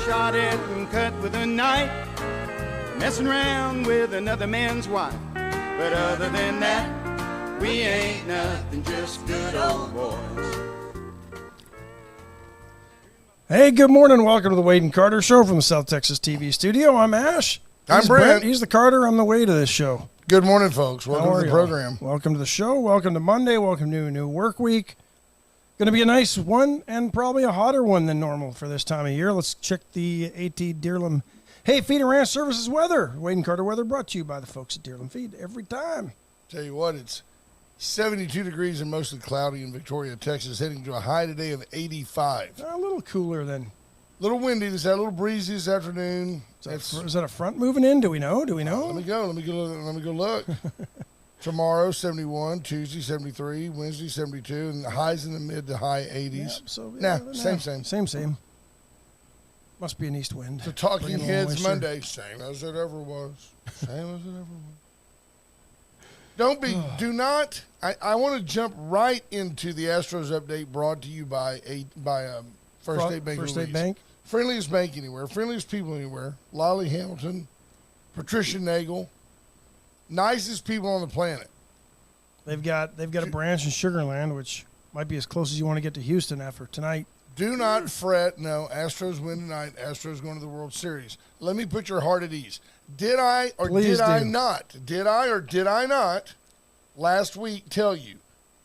shot at and cut with a knife, messing around with another man's wife. But other than that, we ain't nothing, just good old boys. Hey, good morning. Welcome to the Wade and Carter Show from the South Texas TV studio. I'm Ash. I'm Brent. He's the Carter on the way to this show. Good morning, folks. Welcome to the program. Welcome to the show. Welcome to Monday. Welcome to a new work week. Going to be a nice one and probably a hotter one than normal for this time of year. Let's check the AT Deerland Hay Feed and Ranch Services weather. Wade and Carter weather brought to you by the folks at Deerland Feed every time. Tell you what, it's 72 degrees and mostly cloudy in Victoria, Texas, heading to a high today of 85. A little cooler than. A little windy. This a little breezy this afternoon. Is that a front moving in? Do we know? Let me go. Let me go look. Tomorrow, 71. Tuesday, 73. Wednesday, 72. And the highs in the mid to high 80s. Same. Must be an east wind. The Talking Heads Monday. Same as it ever was. Do not. I want to jump right into the Astros update brought to you by First State Bank. First State Bank. Friendliest bank anywhere. Friendliest people anywhere. Lolly Hamilton, Patricia Nagel. Nicest people on the planet. They've got a branch in Sugar Land, which might be as close as you want to get to Houston after tonight. Do not fret. No, Astros win tonight. Astros going to the World Series. Let me put your heart at ease. Did I or did I not last week tell you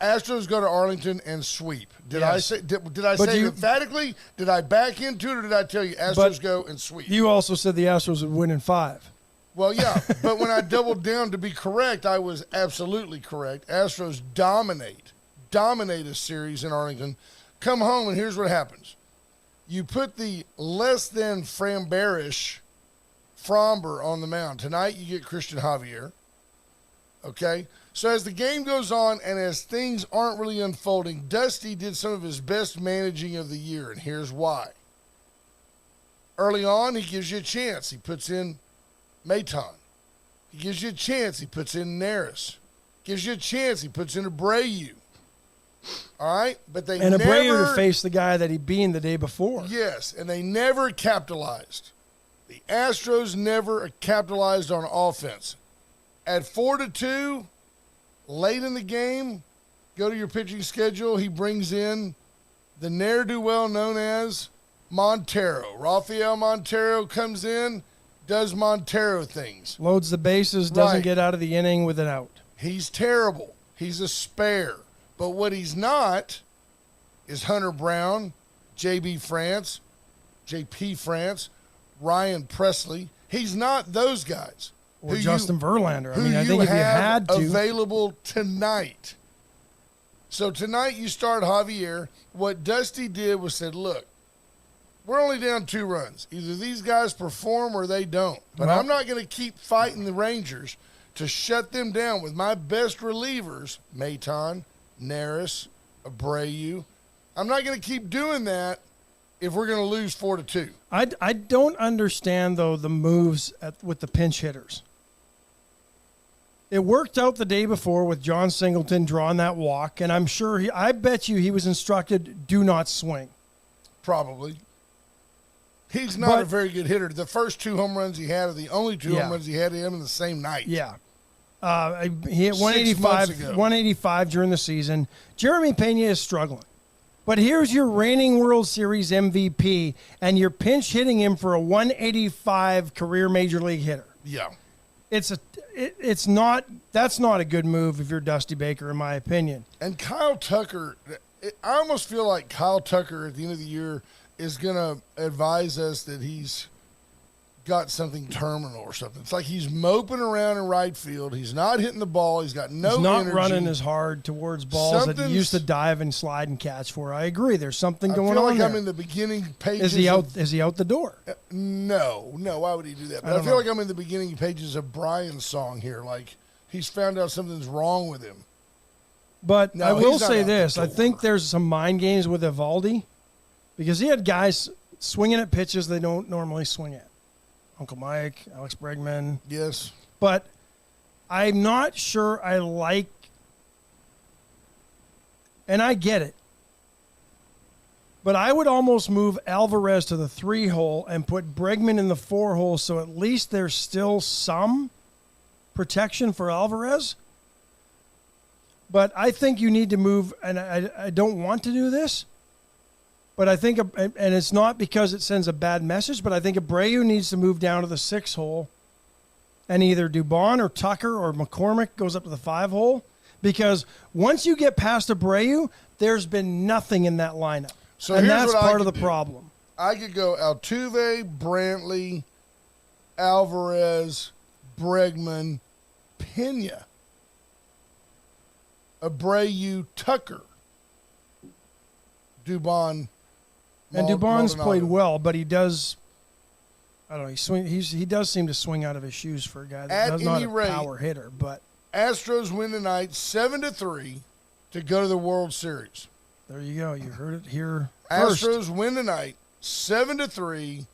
Astros go to Arlington and sweep? Did I say emphatically? Did I back into it, or did I tell you Astros go and sweep? You also said the Astros would win in 5. Well, yeah, but when I doubled down to be correct, I was absolutely correct. Astros dominate a series in Arlington. Come home, and here's what happens. You put the less than Framber on the mound. Tonight you get Christian Javier. Okay? So as the game goes on and as things aren't really unfolding, Dusty did some of his best managing of the year, and here's why. Early on, he gives you a chance. He puts in Maton. He gives you a chance. He puts in Neris. Gives you a chance. He puts in Abreu. All right? But they never... And Abreu to face the guy that he beat the day before. Yes, and they never capitalized. The Astros never capitalized on offense. At 4-2... late in the game, go to your pitching schedule. He brings in the ne'er-do-well known as Montero. Rafael Montero comes in, does Montero things. Loads the bases, doesn't get out of the inning with an out. He's terrible. He's a spare. But what he's not is Hunter Brown, JP France, Ryan Presley. He's not those guys. Or Justin Verlander. I mean, I think if you had to. Available tonight. So tonight you start Javier. What Dusty did was said, look, we're only down 2 runs. Either these guys perform or they don't. But I'm not going to keep fighting the Rangers to shut them down with my best relievers, Maton, Neris, Abreu. I'm not going to keep doing that if we're going to lose 4-2. I don't understand, though, the moves with the pinch hitters. It worked out the day before with John Singleton drawing that walk, and I'm sure I bet you he was instructed, do not swing. Probably. He's not a very good hitter. The first 2 home runs he had are the only 2 home runs he had to him in the same night. Yeah. He hit 185 during the season. Jeremy Pena is struggling. But here's your reigning World Series MVP, and you're pinch hitting him for a 185 career Major League hitter. Yeah. That's not a good move if you're Dusty Baker, in my opinion. And Kyle Tucker, I almost feel like Kyle Tucker at the end of the year is going to advise us that he's got something terminal or something. It's like he's moping around in right field. He's not hitting the ball. He's got no energy. He's not running as hard towards balls that he used to dive and slide and catch for. I agree. There's something going on there. I feel like I'm in the beginning pages. Is he out the door? No. Why would he do that? But I feel like I'm in the beginning pages of Brian's song here. Like he's found out something's wrong with him. But I will say this. I think there's some mind games with Evaldi because he had guys swinging at pitches they don't normally swing at. Uncle Mike, Alex Bregman. Yes. But I'm not sure I like, and I get it. But I would almost move Alvarez to the 3-hole and put Bregman in the 4-hole, so at least there's still some protection for Alvarez. But I think you need to move, and I don't want to do this, but I think, and it's not because it sends a bad message, but I think Abreu needs to move down to the 6-hole, and either Dubon or Tucker or McCormick goes up to the 5-hole, because once you get past Abreu, there's been nothing in that lineup. So and here's that's what I part of the could do. problem. I could go Altuve, Brantley, Alvarez, Bregman, Pena, Abreu, Tucker, Dubon. And Dubon's Maldonado. played well, but he does. I don't know. He does seem to swing out of his shoes for a guy that At does not any a rate, power hitter. But Astros win tonight 7-3 to go to the World Series. there you go. You heard it here first. Astros win tonight 7-3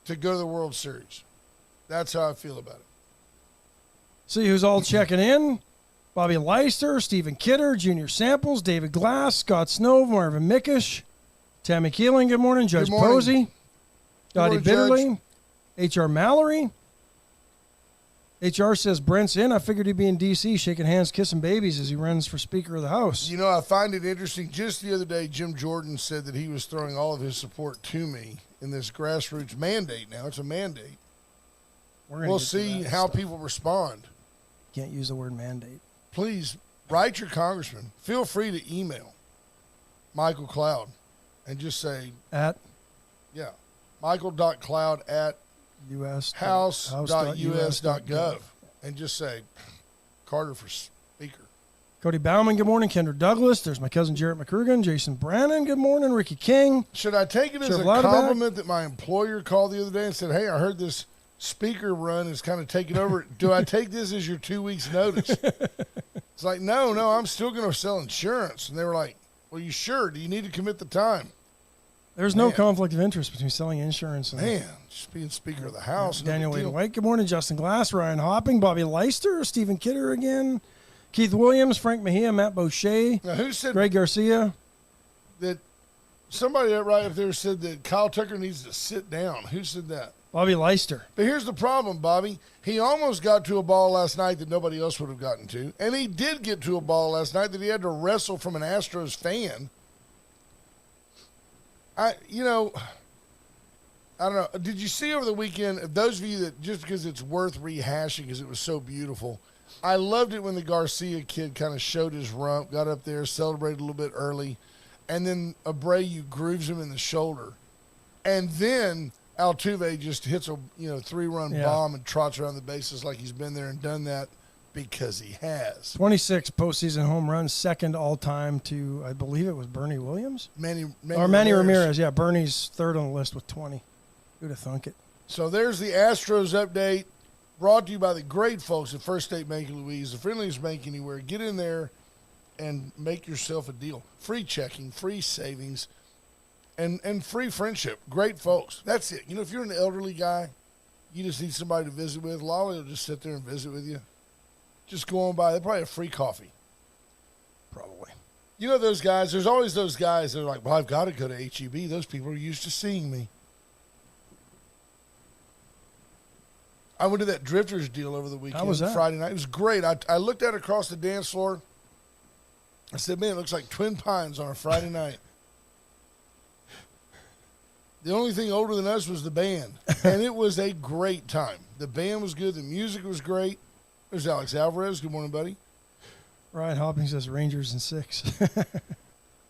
to go to the World Series. That's how I feel about it. See who's all checking in. Bobby Leister, Stephen Kidder, Junior Samples, David Glass, Scott Snow, Marvin Mickish, Tammy Keeling, good morning. Judge morning. Posey, Dottie morning, Judge. Bitterly, H.R. Mallory. H.R. says Brent's in. I figured he'd be in D.C. shaking hands, kissing babies as he runs for Speaker of the House. You know, I find it interesting. Just the other day, Jim Jordan said that he was throwing all of his support to me in this grassroots mandate now. It's a mandate. We're gonna We'll get to see that how stuff. people respond. Can't use the word mandate. Please write your congressman. Feel free to email Michael Cloud and just say, At yeah, michael.cloud at house.us.gov and just say, Carter for Speaker. Cody Bauman, good morning. Kendra Douglas. There's my cousin Jarrett McCrugan. Jason Brannon, good morning. Ricky King. Should I take it as Sheriff a Louderback. compliment that my employer called the other day and said, hey, I heard this speaker run is kind of taking over. Do I take this as your 2 weeks notice? It's like, no, I'm still going to sell insurance. And they were like, well, you sure? Do you need to commit the time? There's no Man. conflict of interest between selling insurance and Man, just being Speaker of the House. no Daniel big Wade deal. White. Good morning, Justin Glass, Ryan Hopping, Bobby Leister, Stephen Kidder again, Keith Williams, Frank Mejia, Matt Boucher, Now, who said Greg Garcia. that? Somebody right up there said that Kyle Tucker needs to sit down. Who said that? Bobby Leister. But here's the problem, Bobby. He almost got to a ball last night that nobody else would have gotten to. And he did get to a ball last night that he had to wrestle from an Astros fan. I don't know. Did you see over the weekend, those of you that, just because it's worth rehashing because it was so beautiful, I loved it when the Garcia kid kind of showed his rump, got up there, celebrated a little bit early, and then Abreu grooves him in the shoulder. And then Altuve just hits a 3-run Yeah. bomb and trots around the bases like he's been there and done that because he has. 26 postseason home runs, second all-time to, I believe it was Bernie Williams? Manny Ramirez. Yeah, Bernie's third on the list with 20. Who'd have thunk it? So there's the Astros update brought to you by the great folks at First State Bank in Louise, the friendliest bank anywhere. Get in there and make yourself a deal. Free checking, free savings, and free friendship. Great folks. That's it. If you're an elderly guy, you just need somebody to visit with. Lolly will just sit there and visit with you. Just go on by. They probably have free coffee. Probably. You know those guys, there's always those guys that are like, well, I've got to go to HEB. Those people are used to seeing me. I went to that Drifters deal over the weekend. How was that? Friday night. It was great. I looked at it across the dance floor. I said, man, it looks like Twin Pines on a Friday night. The only thing older than us was the band. And it was a great time. The band was good. The music was great. There's Alex Alvarez. Good morning, buddy. Ryan Hopping says Rangers in 6.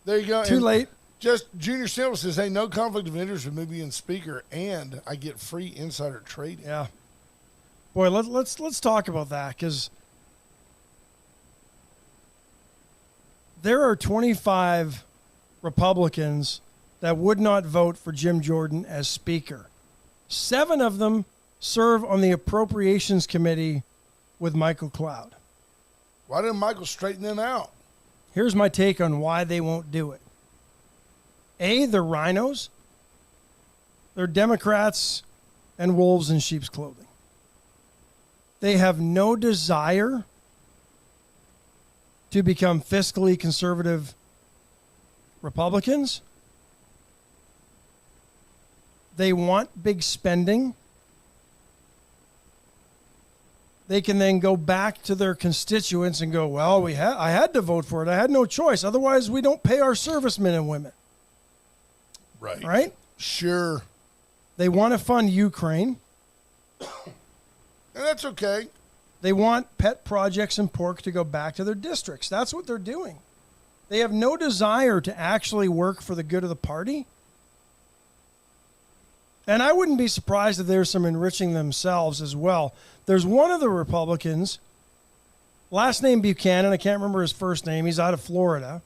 There you go. Too And late. Just Junior Silva says, hey, no conflict of interest with me being speaker, and I get free insider trading. Yeah. Boy, let's talk about that, because there are 25 Republicans that would not vote for Jim Jordan as Speaker. 7 of them serve on the Appropriations Committee with Michael Cloud. Why didn't Michael straighten them out? Here's my take on why they won't do it. A, they're rhinos. They're Democrats and wolves in sheep's clothing. They have no desire to become fiscally conservative Republicans. They want big spending. They can then go back to their constituents and go, well, I had to vote for it. I had no choice. Otherwise, we don't pay our servicemen and women. Right. Right? Sure. They want to fund Ukraine. And that's okay. They want pet projects and pork to go back to their districts. That's what they're doing. They have no desire to actually work for the good of the party. And I wouldn't be surprised if there's some enriching themselves as well. There's one of the Republicans, last name Buchanan, I can't remember his first name. He's out of Florida.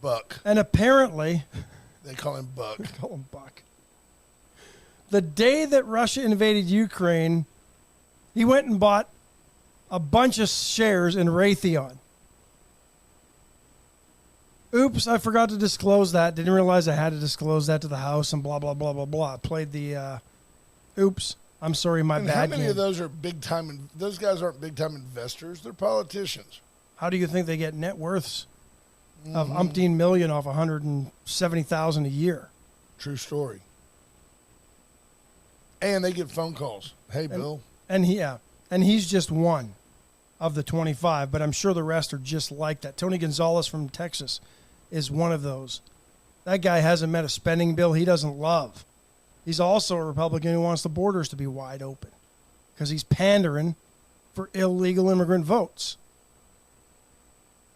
Buck. And apparently, They call him Buck. call him Buck. The day that Russia invaded Ukraine, he went and bought a bunch of shares in Raytheon. Oops, I forgot to disclose that. Didn't realize I had to disclose that to the House and blah, blah, blah, blah, blah. Played the, oops, I'm sorry, my And bad how many game. of those are big-time? Those guys aren't big-time investors. They're politicians. How do you think they get net worths of umpteen million off 170,000 a year? True story. And they get phone calls. Hey, Bill. And he's just one of the 25, but I'm sure the rest are just like that. Tony Gonzalez from Texas is one of those. That guy hasn't met a spending bill he doesn't love. He's also a Republican who wants the borders to be wide open because he's pandering for illegal immigrant votes.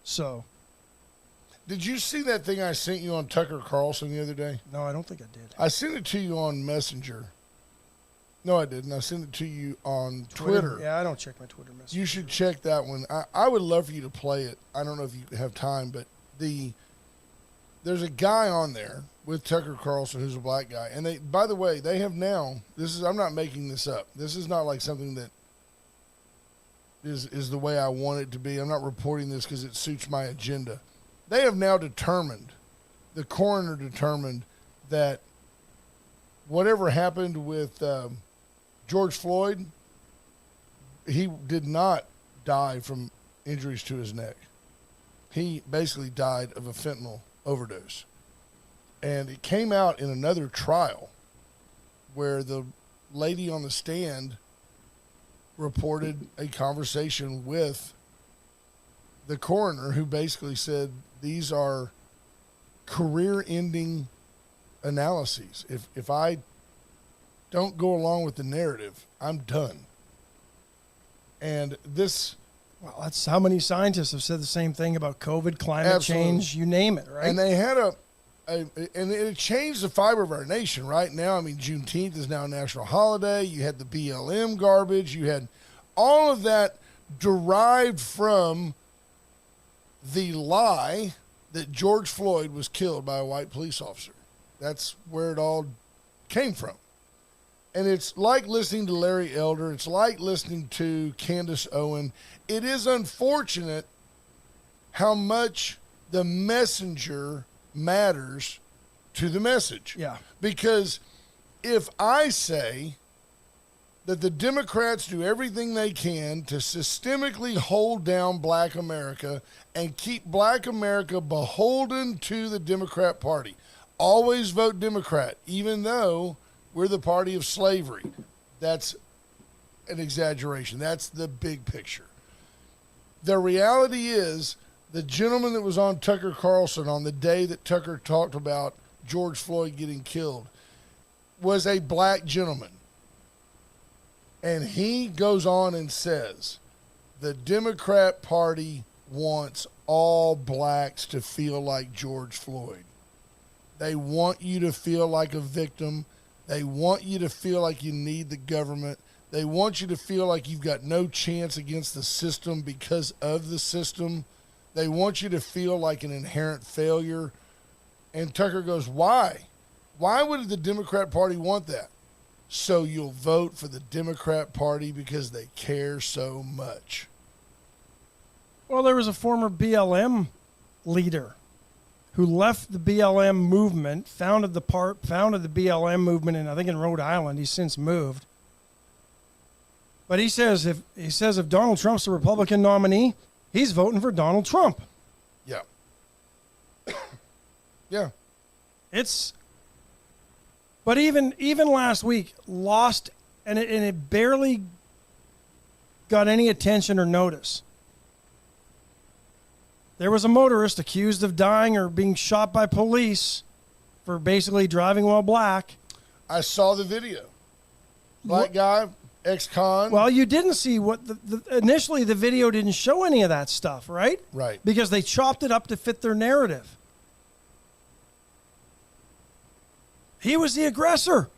So. Did you see that thing I sent you on Tucker Carlson the other day? No, I don't think I did. I sent it to you on Messenger. No, I didn't. I sent it to you on Twitter. Yeah, I don't check my Twitter message. You should check that one. I would love for you to play it. I don't know if you have time, but there's a guy on there with Tucker Carlson who's a black guy. And they, by the way, they have now, I'm not making this up. This is not like something that is the way I want it to be. I'm not reporting this because it suits my agenda. They have now determined, the coroner determined that whatever happened with George Floyd, he did not die from injuries to his neck. He basically died of a fentanyl overdose. And it came out in another trial where the lady on the stand reported a conversation with the coroner who basically said these are career-ending analyses. If I don't go along with the narrative, I'm done. And this... Well, that's how many scientists have said the same thing about COVID, climate change, you name it, right? And they had and it changed the fiber of our nation right now. I mean, Juneteenth is now a national holiday. You had the BLM garbage. You had all of that derived from the lie that George Floyd was killed by a white police officer. That's where it all came from. And it's like listening to Larry Elder. It's like listening to Candace Owen. It is unfortunate how much the messenger matters to the message. Yeah. Because if I say that the Democrats do everything they can to systemically hold down black America and keep black America beholden to the Democrat Party, always vote Democrat, even though we're the party of slavery. That's an exaggeration. That's the big picture. The reality is the gentleman that was on Tucker Carlson on the day that Tucker talked about George Floyd getting killed was a black gentleman. And he goes on and says, the Democrat Party wants all blacks to feel like George Floyd. They want you to feel like a victim. They want you to feel like you need the government. They want you to feel like you've got no chance against the system because of the system. They want you to feel like an inherent failure. And Tucker goes, why? Why would the Democrat Party want that? So you'll vote for the Democrat Party because they care so much. Well, there was a former BLM leader who left the BLM movement, founded the BLM movement in Rhode Island. He's since moved. But he says if Donald Trump's the Republican nominee, he's voting for Donald Trump. Yeah. Yeah. It's But even last week, lost, and it barely got any attention or notice. There was a motorist accused of dying or being shot by police for basically driving while black. I saw the video. Black guy, ex-con. Well, you didn't see what initially the video didn't show any of that stuff, right? Right. Because they chopped it up to fit their narrative. He was the aggressor.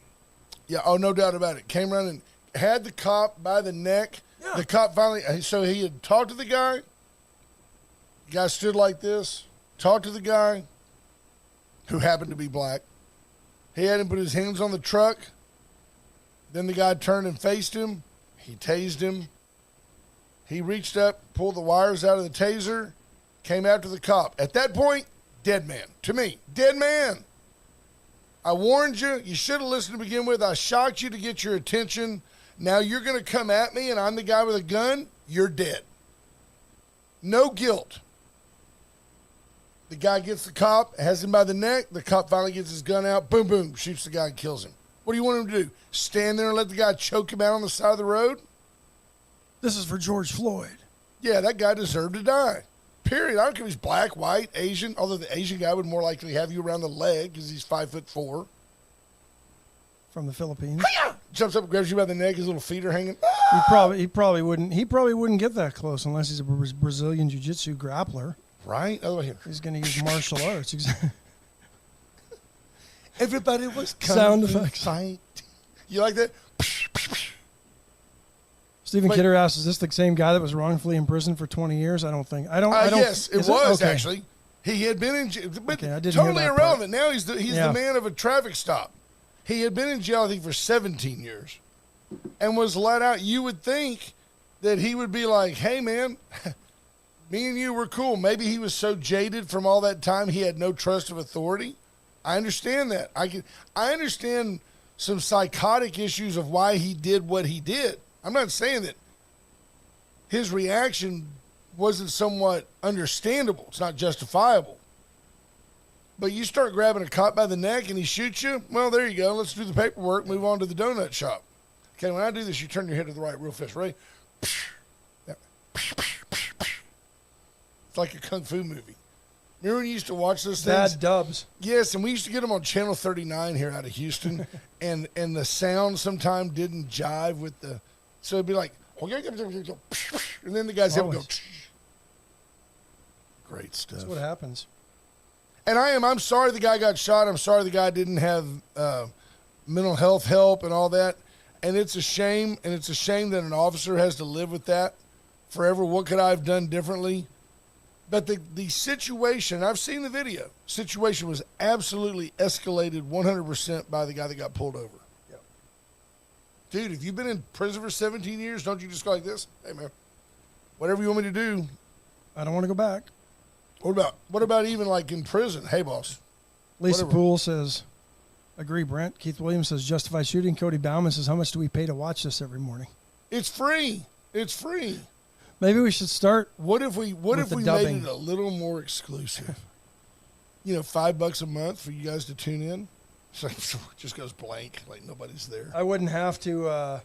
Yeah, oh, no doubt about it. Came around and had the cop by the neck. Yeah. The cop finally, so he had talked to the guy. The guy stood like this, talked to the guy, who happened to be black. He had him put his hands on the truck. Then the guy turned and faced him. He tased him. He reached up, pulled the wires out of the taser, came after the cop. At that point, dead man. To me, dead man. I warned you. You should have listened to begin with. I shocked you to get your attention. Now you're going to come at me and I'm the guy with a gun. You're dead. No guilt. The guy gets the cop, has him by the neck. The cop finally gets his gun out. Boom, boom, shoots the guy and kills him. What do you want him to do? Stand there and let the guy choke him out on the side of the road? This is for George Floyd. Yeah, that guy deserved to die. Period. I don't care if he's black, white, Asian, although the Asian guy would more likely have you around the leg because he's 5'4". From the Philippines. Hi-ya! Jumps up and grabs you by the neck, his little feet are hanging. He probably wouldn't get that close unless he's a Brazilian jiu-jitsu grappler. Right? Oh, here. He's going to use martial arts. Everybody was Sound coming to effects. fight. You like that? Stephen Wait. Kidder asks, "Is this the same guy that was wrongfully imprisoned for 20 years?" I don't think. Yes, it is was Okay. actually. He had been in jail, but Okay, I didn't hear totally that part. irrelevant. Now he's Yeah. the man of a traffic stop. He had been in jail, I think, for 17 years and was let out. You would think that he would be like, hey, man, me and you were cool. Maybe he was so jaded from all that time he had no trust of authority. I understand that. I understand some psychotic issues of why he did what he did. I'm not saying that his reaction wasn't somewhat understandable. It's not justifiable. But you start grabbing a cop by the neck and he shoots you, well, there you go. Let's do the paperwork, move on to the donut shop. Okay, when I do this, you turn your head to the right real fast, right? It's like a kung fu movie. Remember when you used to watch those things? Bad dubs. Yes, and we used to get them on Channel 39 here out of Houston, and the sound sometimes didn't jive with the, so it'd be like, and then the guy's head would go. Always. Great stuff. That's what happens. And I'm sorry the guy got shot. I'm sorry the guy didn't have mental health help and all that. And it's a shame, and it's a shame that an officer has to live with that forever. What could I have done differently? But the situation, I've seen the video, situation was absolutely escalated 100% by the guy that got pulled over. Yep. Dude, if you've been in prison for 17 years, don't you just go like this? Hey, man, whatever you want me to do. I don't want to go back. What about even like in prison? Hey, boss. Lisa Whatever. Poole says, "Agree, Brent." Keith Williams says, "Justified shooting." Cody Bauman says, "How much do we pay to watch this every morning?" It's free. It's free. Maybe we should start. What if we the made dubbing. it a little more exclusive? $5 a month for you guys to tune in. So it just goes blank, like nobody's there. I wouldn't have to.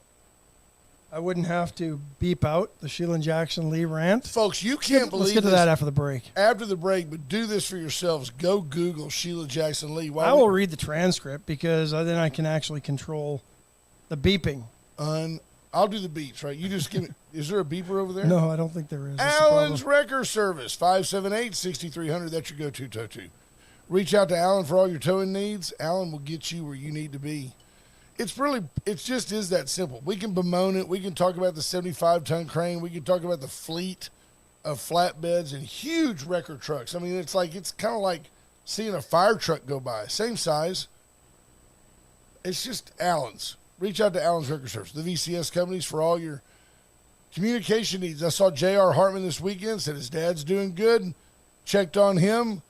I wouldn't have to beep out the Sheila and Jackson Lee rant. Folks, you can't believe Let's get to this. that after the break. After the break, but do this for yourselves. Go Google Sheila Jackson Lee. I will read the transcript because then I can actually control the beeping. I'll do the beats, right? You just give me. Is there a beeper over there? No, I don't think there is. That's the Allen's problem. Wrecker Service, 578-6300. That's your go-to tow to. Reach out to Allen for all your towing needs. Allen will get you where you need to be. It just is that simple. We can bemoan it. We can talk about the 75-ton crane. We can talk about the fleet of flatbeds and huge wrecker trucks. I mean, it's kind of like seeing a fire truck go by. Same size. It's just Allen's. Reach out to Allen's Wrecker Service, the VCS companies, for all your communication needs. I saw J.R. Hartman this weekend, said his dad's doing good. Checked on him.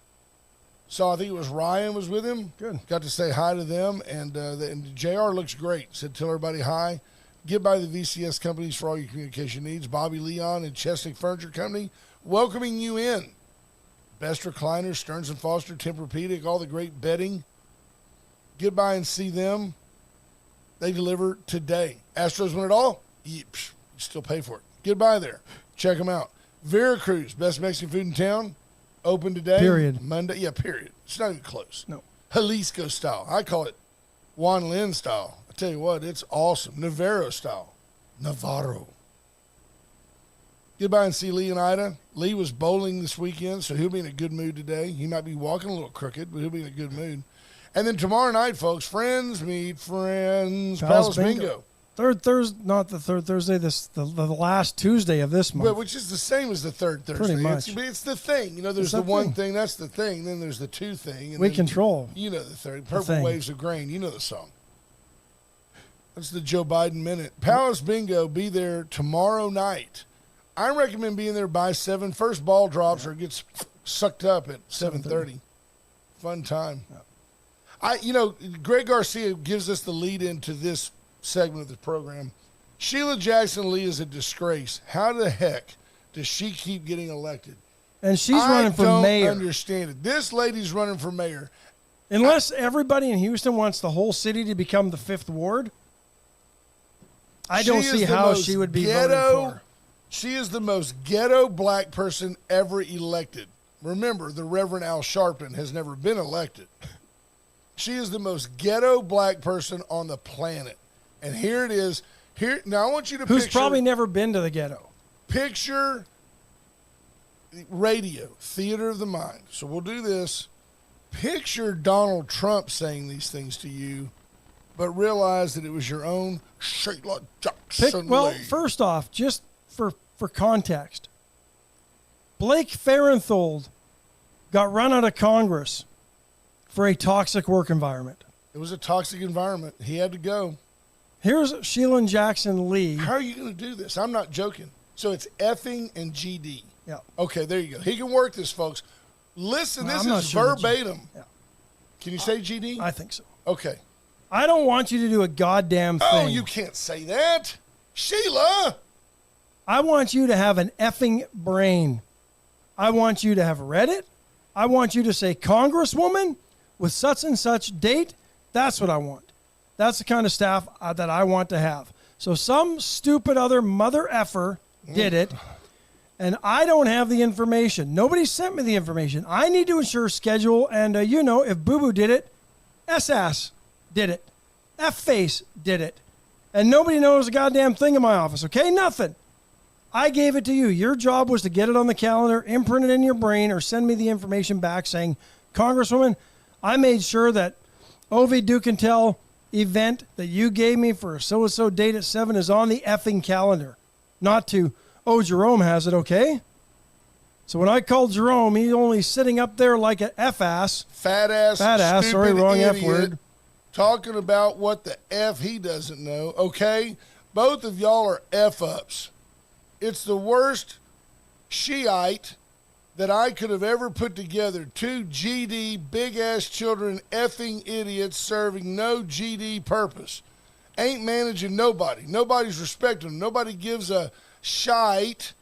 Saw, I think it was Ryan was with him. Good. Got to say hi to them. And JR looks great. Said, tell everybody hi. Get by the VCS companies for all your communication needs. Bobby Leon and Chesnick Furniture Company welcoming you in. Best recliners, Stearns & Foster, Tempur-Pedic, all the great bedding. Get by and see them. They deliver today. Astros win it all. You still pay for it. Get by there. Check them out. Veracruz, best Mexican food in town. Open today. Period. Monday. Yeah, period. It's not even close. No. Jalisco style. I call it Juan Lin style. I tell you what, it's awesome. Navarro style. Navarro. Get by and see Lee and Ida. Lee was bowling this weekend, so he'll be in a good mood today. He might be walking a little crooked, but he'll be in a good mood. And then tomorrow night, folks, friends meet friends. Palace Bingo. Third Thursday, not the third Thursday. The last Tuesday of this month. But which is the same as the third Thursday. Pretty much. It's the thing. You know, there's the one thing. That's the thing. Then there's the two thing. And we then, control. You know the third. Purple Waves of Grain. You know the song. That's the Joe Biden minute. Palace Bingo. Be there tomorrow night. I recommend being there by 7. First ball drops or gets sucked up at 7:30. Fun time. Yeah. Greg Garcia gives us the lead into this segment of the program. Sheila Jackson Lee is a disgrace. How the heck does she keep getting elected? And she's running for mayor. I don't understand it. This lady's running for mayor. Unless everybody in Houston wants the whole city to become the 5th ward, I don't see how she would be voted for. She is the most ghetto black person ever elected. Remember, the Reverend Al Sharpton has never been elected. She is the most ghetto black person on the planet. And here it is. Now I want you to Who's picture. probably never been to the ghetto. Picture radio, theater of the mind. So we'll do this. Picture Donald Trump saying these things to you, but realize that it was your own Sheila Jackson Lee. First off, just for context, Blake Farenthold got run out of Congress for a toxic work environment. It was a toxic environment. He had to go. Here's Sheila Jackson Lee. How are you going to do this? I'm not joking. So it's effing and GD. Yeah. Okay, there you go. He can work this, folks. Listen, No, this I'm not is sure verbatim. Yeah. Can you say GD? I think so. Okay. I don't want you to do a goddamn thing. Oh, you can't say that. Sheila! I want you to have an effing brain. I want you to have read it. I want you to say, Congresswoman, with such and such date. That's what I want. That's the kind of staff that I want to have. So some stupid other mother effer did it, and I don't have the information. Nobody sent me the information. I need to ensure schedule, and if Boo-Boo did it, S-Ass did it. F-Face did it. And nobody knows a goddamn thing in my office, okay? Nothing. I gave it to you. Your job was to get it on the calendar, imprint it in your brain, or send me the information back saying, Congresswoman, I made sure that Ovi Ducantel event that you gave me for a so-and-so date at 7 is on the effing calendar. Not to, Jerome has it, okay? So when I called Jerome, he's only sitting up there like an F-ass. Fat ass, sorry, wrong idiot, F-word. Talking about what the F he doesn't know, okay? Both of y'all are F-ups. It's the worst Shiite that I could have ever put together. 2 GD, big-ass children, effing idiots serving no GD purpose. Ain't managing nobody. Nobody's respecting them. Nobody gives a shite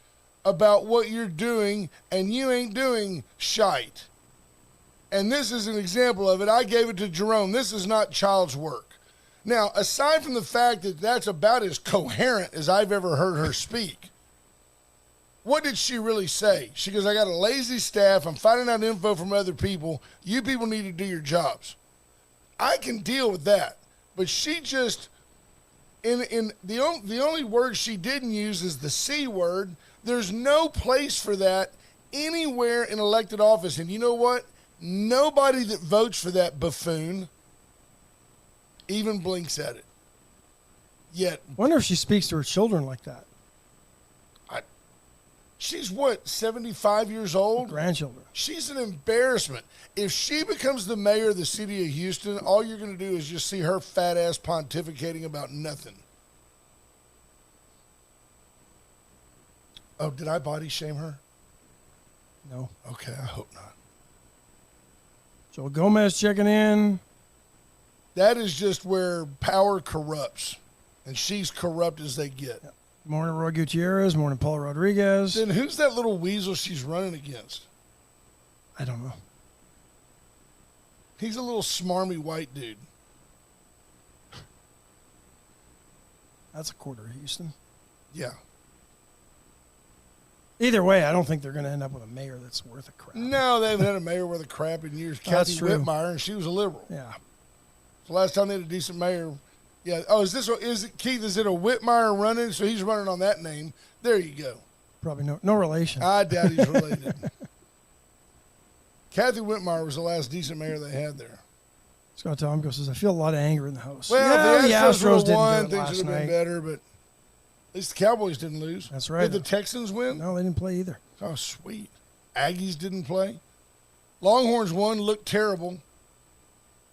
about what you're doing, and you ain't doing shite. And this is an example of it. I gave it to Jerome. This is not child's work. Now, aside from the fact that that's about as coherent as I've ever heard her speak, what did she really say? She goes, I got a lazy staff. I'm finding out info from other people. You people need to do your jobs. I can deal with that. But she just, in the only word she didn't use is the C word. There's no place for that anywhere in elected office. And you know what? Nobody that votes for that buffoon even blinks at it. Yet. Wonder if she speaks to her children like that. She's what, 75 years old? Grandchildren. She's an embarrassment. If she becomes the mayor of the city of Houston, all you're going to do is just see her fat ass pontificating about nothing. Oh, did I body shame her? No. Okay, I hope not. Joel Gomez checking in. That is just where power corrupts, and she's corrupt as they get. Yep. Morning, Roy Gutierrez. Morning, Paul Rodriguez. Then who's that little weasel she's running against? I don't know. He's a little smarmy white dude. That's a quarter of Houston. Yeah. Either way, I don't think they're going to end up with a mayor that's worth a crap. No, they haven't had a mayor worth a crap in years. That's Kathy true. Whitmire, and she was a liberal. Yeah. The last time they had a decent mayor. Yeah. Oh, is it Keith? Is it a Whitmire running? So he's running on that name. There you go. Probably no relation. I doubt he's related. Kathy Whitmire was the last decent mayor they had there. Scott Tomko says, I feel a lot of anger in the house. Well, yeah, the Astros didn't won. do it Things last should have been night. better, but at least the Cowboys didn't lose. That's right. Did the Texans win? No, they didn't play either. Oh, sweet. Aggies didn't play. Longhorns won, looked terrible.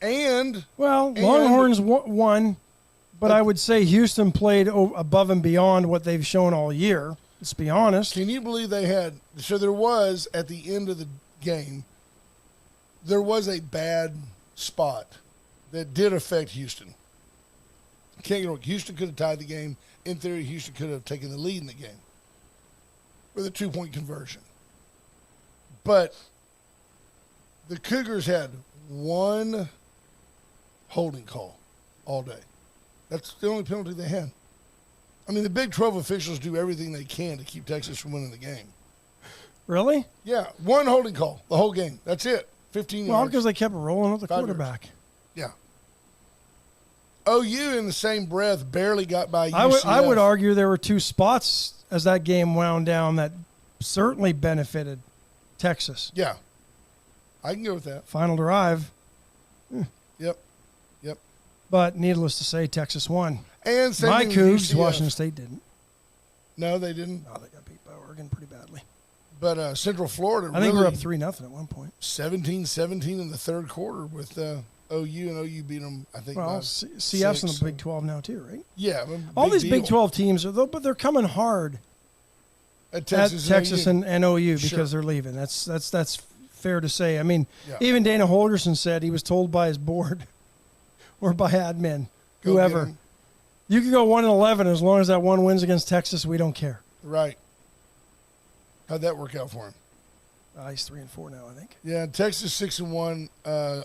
Longhorns won, but I would say Houston played above and beyond what they've shown all year. Let's be honest. Can you believe they had – so there was, at the end of the game, there was a bad spot that did affect Houston. Can't get Houston could have tied the game. In theory, Houston could have taken the lead in the game with a 2-point conversion. But the Cougars had one holding call all day. That's the only penalty they had. I mean, the Big 12 officials do everything they can to keep Texas from winning the game. Really? Yeah, one holding call the whole game. That's it. 15 Well, yards. because they kept rolling with the 5 quarterback. Yeah. OU in the same breath barely got by UCF. I would argue there were two spots as that game wound down that certainly benefited Texas. Yeah. I can go with that. Final drive. Yep. But needless to say, Texas won. And same My thing with Cougs, UCF. Washington State didn't. No, they didn't. No, they got beat by Oregon pretty badly. But Central Florida I think we really were up 3-0 at one point. 17-17 in the third quarter with OU, and OU beat them, I think, Well, by CF's in the 6. Big 12 now too, right? Yeah. All these deal. Big 12 teams are, but they're coming hard At Texas and OU because Sure. they're leaving. That's fair to say. I mean, Yeah. even Dana Holgerson said he was told by his board or by admin, Go whoever, get 'em. you can go 1-11 as long as that one wins against Texas. We don't care. Right. How'd that work out for him? He's 3-4 now, I think. Yeah, Texas 6-1,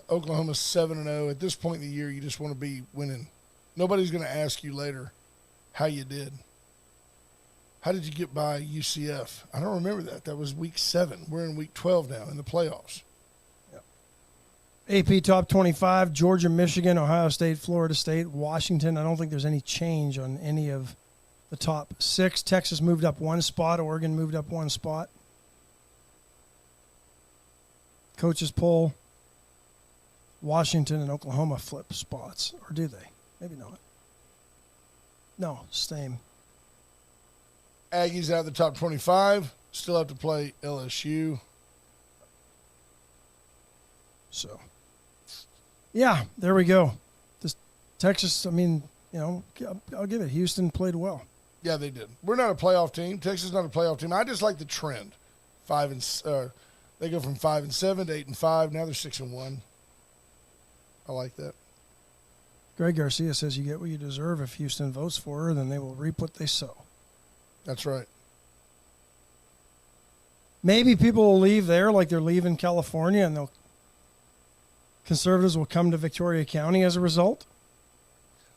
Oklahoma 7-0. At this point in the year, you just want to be winning. Nobody's going to ask you later how you did. How did you get by UCF? I don't remember that. That was week 7. We're in week 12 now in the playoffs. AP top 25, Georgia, Michigan, Ohio State, Florida State, Washington. I don't think there's any change on any of the top 6. Texas moved up 1 spot. Oregon moved up 1 spot. Coaches poll, Washington and Oklahoma flip spots. Or do they? Maybe not. No, same. Aggies out of the top 25. Still have to play LSU. So, yeah, there we go. This Texas, I mean, I'll give it. Houston played well. Yeah, they did. We're not a playoff team. Texas is not a playoff team. I just like the trend. They go from 5-7 to 8-5. Now they're 6-1. I like that. Greg Garcia says you get what you deserve. If Houston votes for her, then they will reap what they sow. That's right. Maybe people will leave there like they're leaving California, and conservatives will come to Victoria County as a result.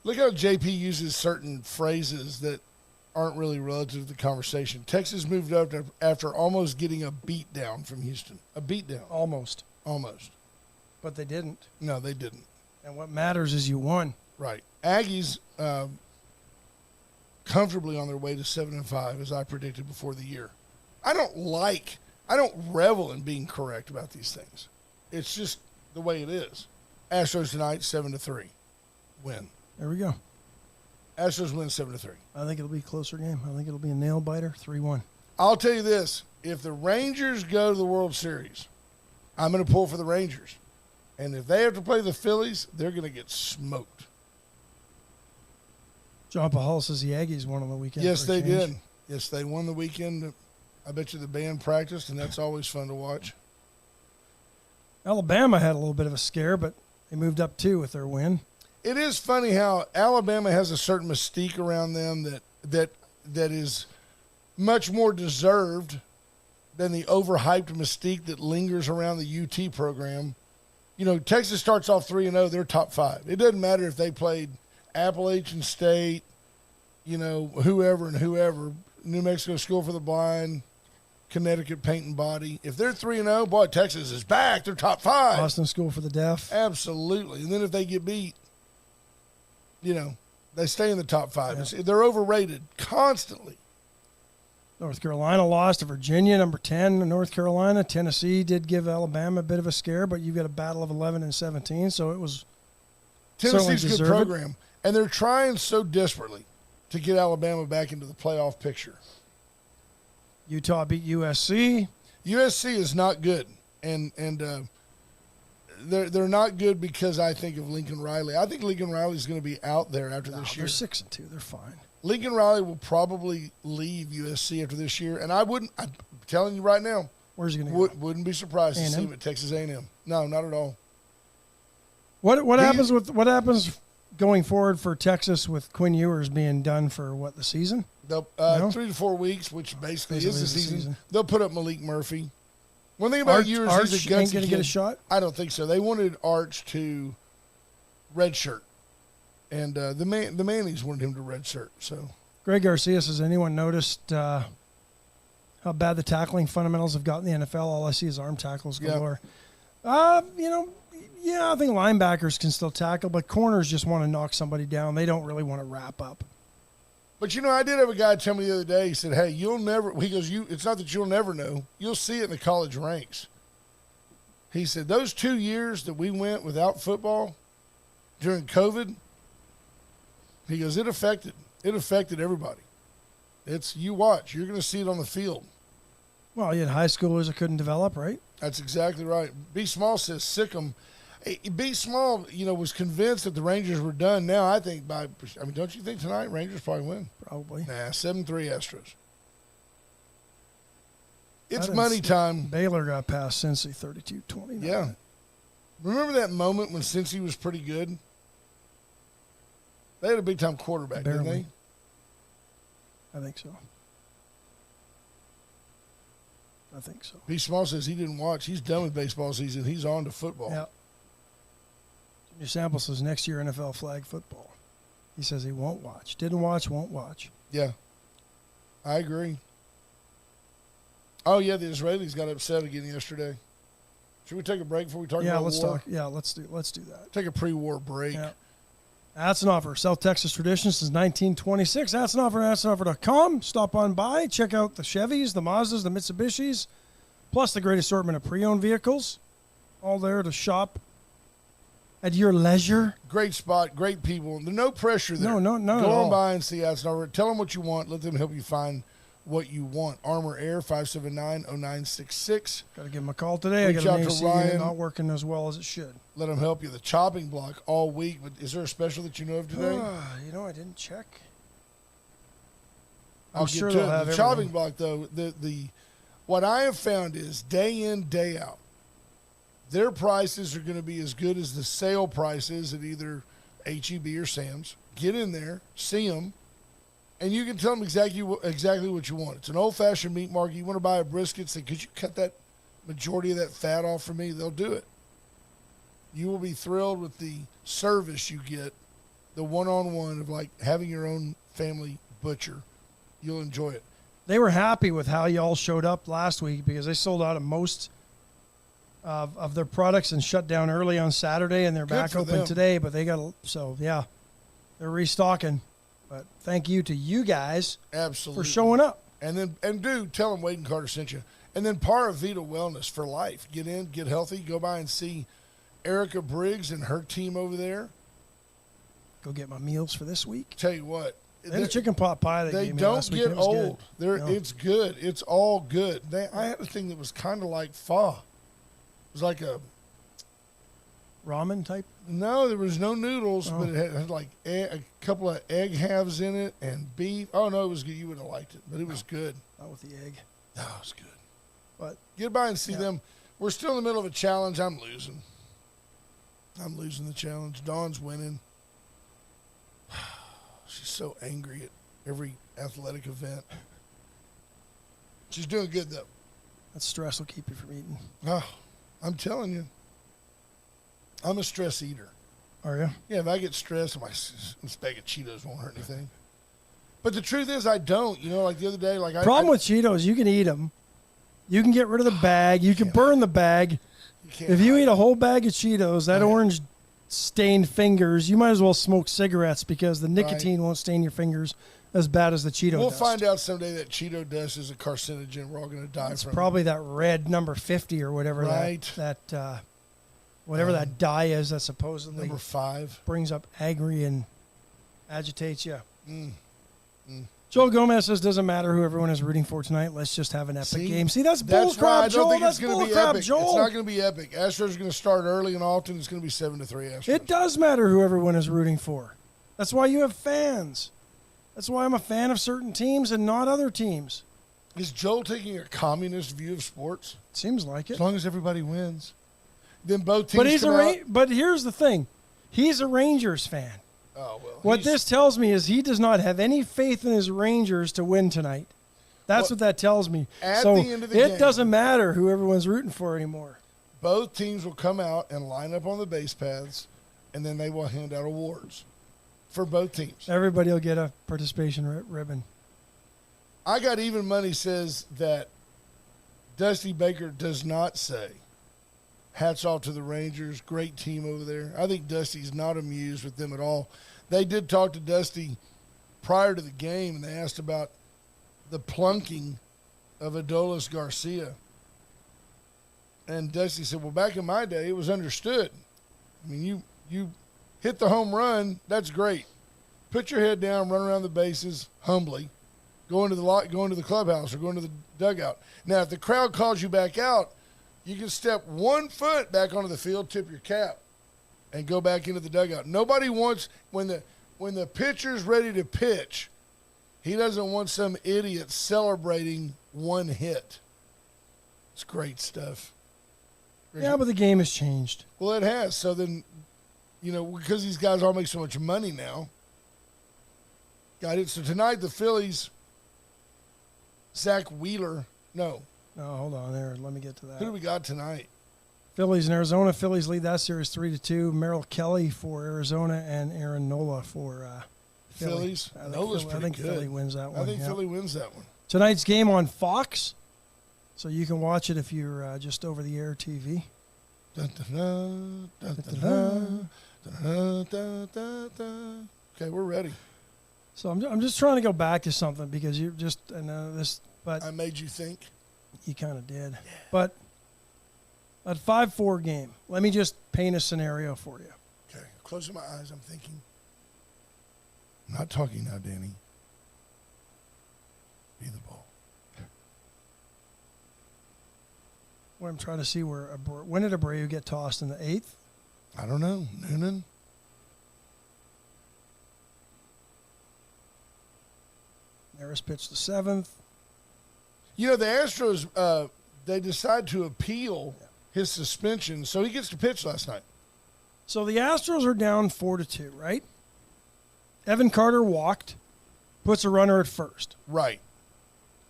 Look how JP uses certain phrases that aren't really relative to the conversation. Texas moved up after almost getting a beat down from Houston. A beat down. Almost. But they didn't. No, they didn't. And what matters is you won. Right. Aggies comfortably on their way to 7-5, as I predicted before the year. I don't revel in being correct about these things. It's just the way it is. Astros tonight, 7-3. Win. There we go. Astros win 7-3. I think it'll be a closer game. I think it'll be a nail biter, 3-1. I'll tell you this. If the Rangers go to the World Series, I'm going to pull for the Rangers. And if they have to play the Phillies, they're going to get smoked. John Pahal says the Aggies won on the weekend. Yes, for a they change. did. Yes, they won the weekend. I bet you the band practiced, and that's always fun to watch. Alabama had a little bit of a scare, but they moved up 2 with their win. It is funny how Alabama has a certain mystique around them that is much more deserved than the overhyped mystique that lingers around the UT program. You know, Texas starts off 3-0, they're top 5. It doesn't matter if they played Appalachian State, whoever and whoever. New Mexico School for the Blind, Connecticut Paint and Body. If they're 3-0, boy, Texas is back. They're top 5. Boston School for the Deaf. Absolutely. And then if they get beat, they stay in the top 5. Yeah. They're overrated constantly. North Carolina lost to Virginia, number 10. North Carolina, Tennessee did give Alabama a bit of a scare, but you've got a battle of 11 and 17, so it was Tennessee's a good program, and they're trying so desperately to get Alabama back into the playoff picture. Utah beat USC. USC is not good, and they're not good because I think of Lincoln Riley. I think Lincoln Riley's going to be out there after this year. They're 6-2. They're fine. Lincoln Riley will probably leave USC after this year, and I'm telling you right now. Where's he going to go? Wouldn't be surprised to see him at Texas A&M. No, not at all. What happens going forward for Texas with Quinn Ewers being done for the season? 3 to 4 weeks, which basically is the season. They'll put up Malik Murphy. One thing about Ewers, he's a gutsy ain't going to get a shot? I don't think so. They wanted Arch to redshirt, and the Mannies wanted him to redshirt. So, Greg Garcia says, anyone noticed how bad the tackling fundamentals have gotten in the NFL? All I see is arm tackles galore. Yeah, I think linebackers can still tackle, but corners just want to knock somebody down. They don't really want to wrap up. But, I did have a guy tell me the other day, he said, hey, you'll never – he goes, it's not that you'll never know. You'll see it in the college ranks. He said, those 2 years that we went without football during COVID, he goes, it affected everybody. You watch. You're going to see it on the field. Well, you had high schoolers that couldn't develop, right? That's exactly right. B. Small says, sick 'em. B. Small, was convinced that the Rangers were done. Now, I think don't you think tonight Rangers probably win? Probably. Nah, 7-3 Astros. It's money time. Baylor got past Cincy 32-29. Yeah. Remember that moment when Cincy was pretty good? They had a big-time quarterback, didn't they? I think so. B. Small says he didn't watch. He's done with baseball season. He's on to football. Yeah. Junior Sample says next year NFL flag football. He says he won't watch. Didn't watch, won't watch. Yeah. I agree. Oh, yeah, the Israelis got upset again yesterday. Should we take a break before we talk about war? Let's do that. Take a pre-war break. Yeah. Atzenoffer, South Texas tradition since 1926. Atzenoffer.com. Stop on by. Check out the Chevys, the Mazdas, the Mitsubishis, plus the great assortment of pre-owned vehicles. All there to shop at your leisure. Great spot, great people. There's no pressure there. No, Go on by and see Atzenoffer. Tell them what you want. Let them help you find what you want. Armor Air, 579-0966. Got to give them a call today. Reach out to Ryan. Not working as well as it should. Let them help you. The chopping block all week. But is there a special that you know of today? I didn't check. I'm sure they'll have the chopping block, though. What I have found is day in, day out, their prices are going to be as good as the sale prices at either H-E-B or Sam's. Get in there, see them, and you can tell them exactly what you want. It's an old-fashioned meat market. You want to buy a brisket, say, could you cut that majority of that fat off for me? They'll do it. You will be thrilled with the service you get, the one-on-one of like having your own family butcher. You'll enjoy it. They were happy with how y'all showed up last week because they sold out of most of their products and shut down early on Saturday, and they're back open today. But they got they're restocking. But thank you to you guys absolutely for showing up. And tell them Wade and Carter sent you. And then Para Vida Wellness for life. Get in, get healthy, go by and see Erica Briggs and her team over there. Go get my meals for this week. Tell you what. And the chicken pot pie they gave me last week, don't get old. It's good. It's all good. I had a thing that was kind of like pho. It was like a ramen type. No, there was no noodles, but it had like a couple of egg halves in it and beef. Oh no, it was good. You would have liked it, but it was good. Not with the egg. No, it was good. But get by and see them. We're still in the middle of a challenge. I'm losing the challenge. Dawn's winning. She's so angry at every athletic event. She's doing good, though. That stress will keep you from eating. Oh, I'm telling you. I'm a stress eater. Are you? Yeah, if I get stressed, this bag of Cheetos won't hurt anything. But the truth is, I don't. You know, like the other day, like Problem with Cheetos, you can eat them. You can get rid of the bag. You can burn the bag. If you eat a whole bag of Cheetos, that orange stained fingers, you might as well smoke cigarettes because the nicotine won't stain your fingers as bad as the Cheeto We'll dust. find out someday that Cheeto dust is a carcinogen. We're all going to die It's from probably that red number 50 or whatever whatever that dye is that supposedly number 5 brings up agri and agitates you. Joel Gomez says, doesn't matter who everyone is rooting for tonight. Let's just have an epic game. See, that's bullcrap, Joel. I don't think That's it's going to be bullcrap, epic. Joel. It's not going to be epic. Astros are going to start early in Alton. It's going to be 7-3 Astros. It does matter who everyone is rooting for. That's why you have fans. That's why I'm a fan of certain teams and not other teams. Is Joel taking a communist view of sports? Seems like it. As long as everybody wins. Then both teams But here's the thing. He's a Rangers fan. Oh, well. What this tells me is he does not have any faith in his Rangers to win tonight. That's what that tells me. At So the end of the game, it doesn't matter who everyone's rooting for anymore. both teams will come out and line up on the base paths, and then they will hand out awards for both teams. Everybody will get a participation ribbon. I got even money says that Dusty Baker does not say, hats off to the Rangers, great team over there. I think Dusty's not amused with them at all. They did talk to Dusty prior to the game, and they asked about the plunking of Adolis Garcia. And Dusty said, well, back in my day, it was understood. I mean, you hit the home run, that's great. Put your head down, run around the bases humbly, go into the clubhouse or go into the dugout. Now, if the crowd calls you back out, you can step 1 foot back onto the field, tip your cap, and go back into the dugout. Nobody wants, when the pitcher's ready to pitch, he doesn't want some idiot celebrating one hit. It's great stuff. Yeah, but the game has changed. Well, it has. So then, because these guys all make so much money now. Got it. So tonight, the Phillies, Zach Wheeler. No, hold on there. Let me get to that. who do we got tonight? Phillies in Arizona. Phillies lead that series 3-2. Merrill Kelly for Arizona and Aaron Nola for Phillies. Nola's pretty good. I think Philly wins that one. I think Philly wins that one. Tonight's game on Fox, so you can watch it if you're just over the air TV. Okay, we're ready. So I'm just trying to go back to something because you just this, but I made you think. You kind of did. Yeah. But a 5-4 game. Let me just paint a scenario for you. Okay, closing my eyes, I'm thinking. I'm not talking now, Danny. Be the ball. What I'm trying to see when did Abreu get tossed in the 8th? I don't know. Noonan. Harris pitched the 7th. The Astros, they decide to appeal his suspension, so he gets to pitch last night. So the Astros are down 4-2, right? Evan Carter walked, puts a runner at first. Right.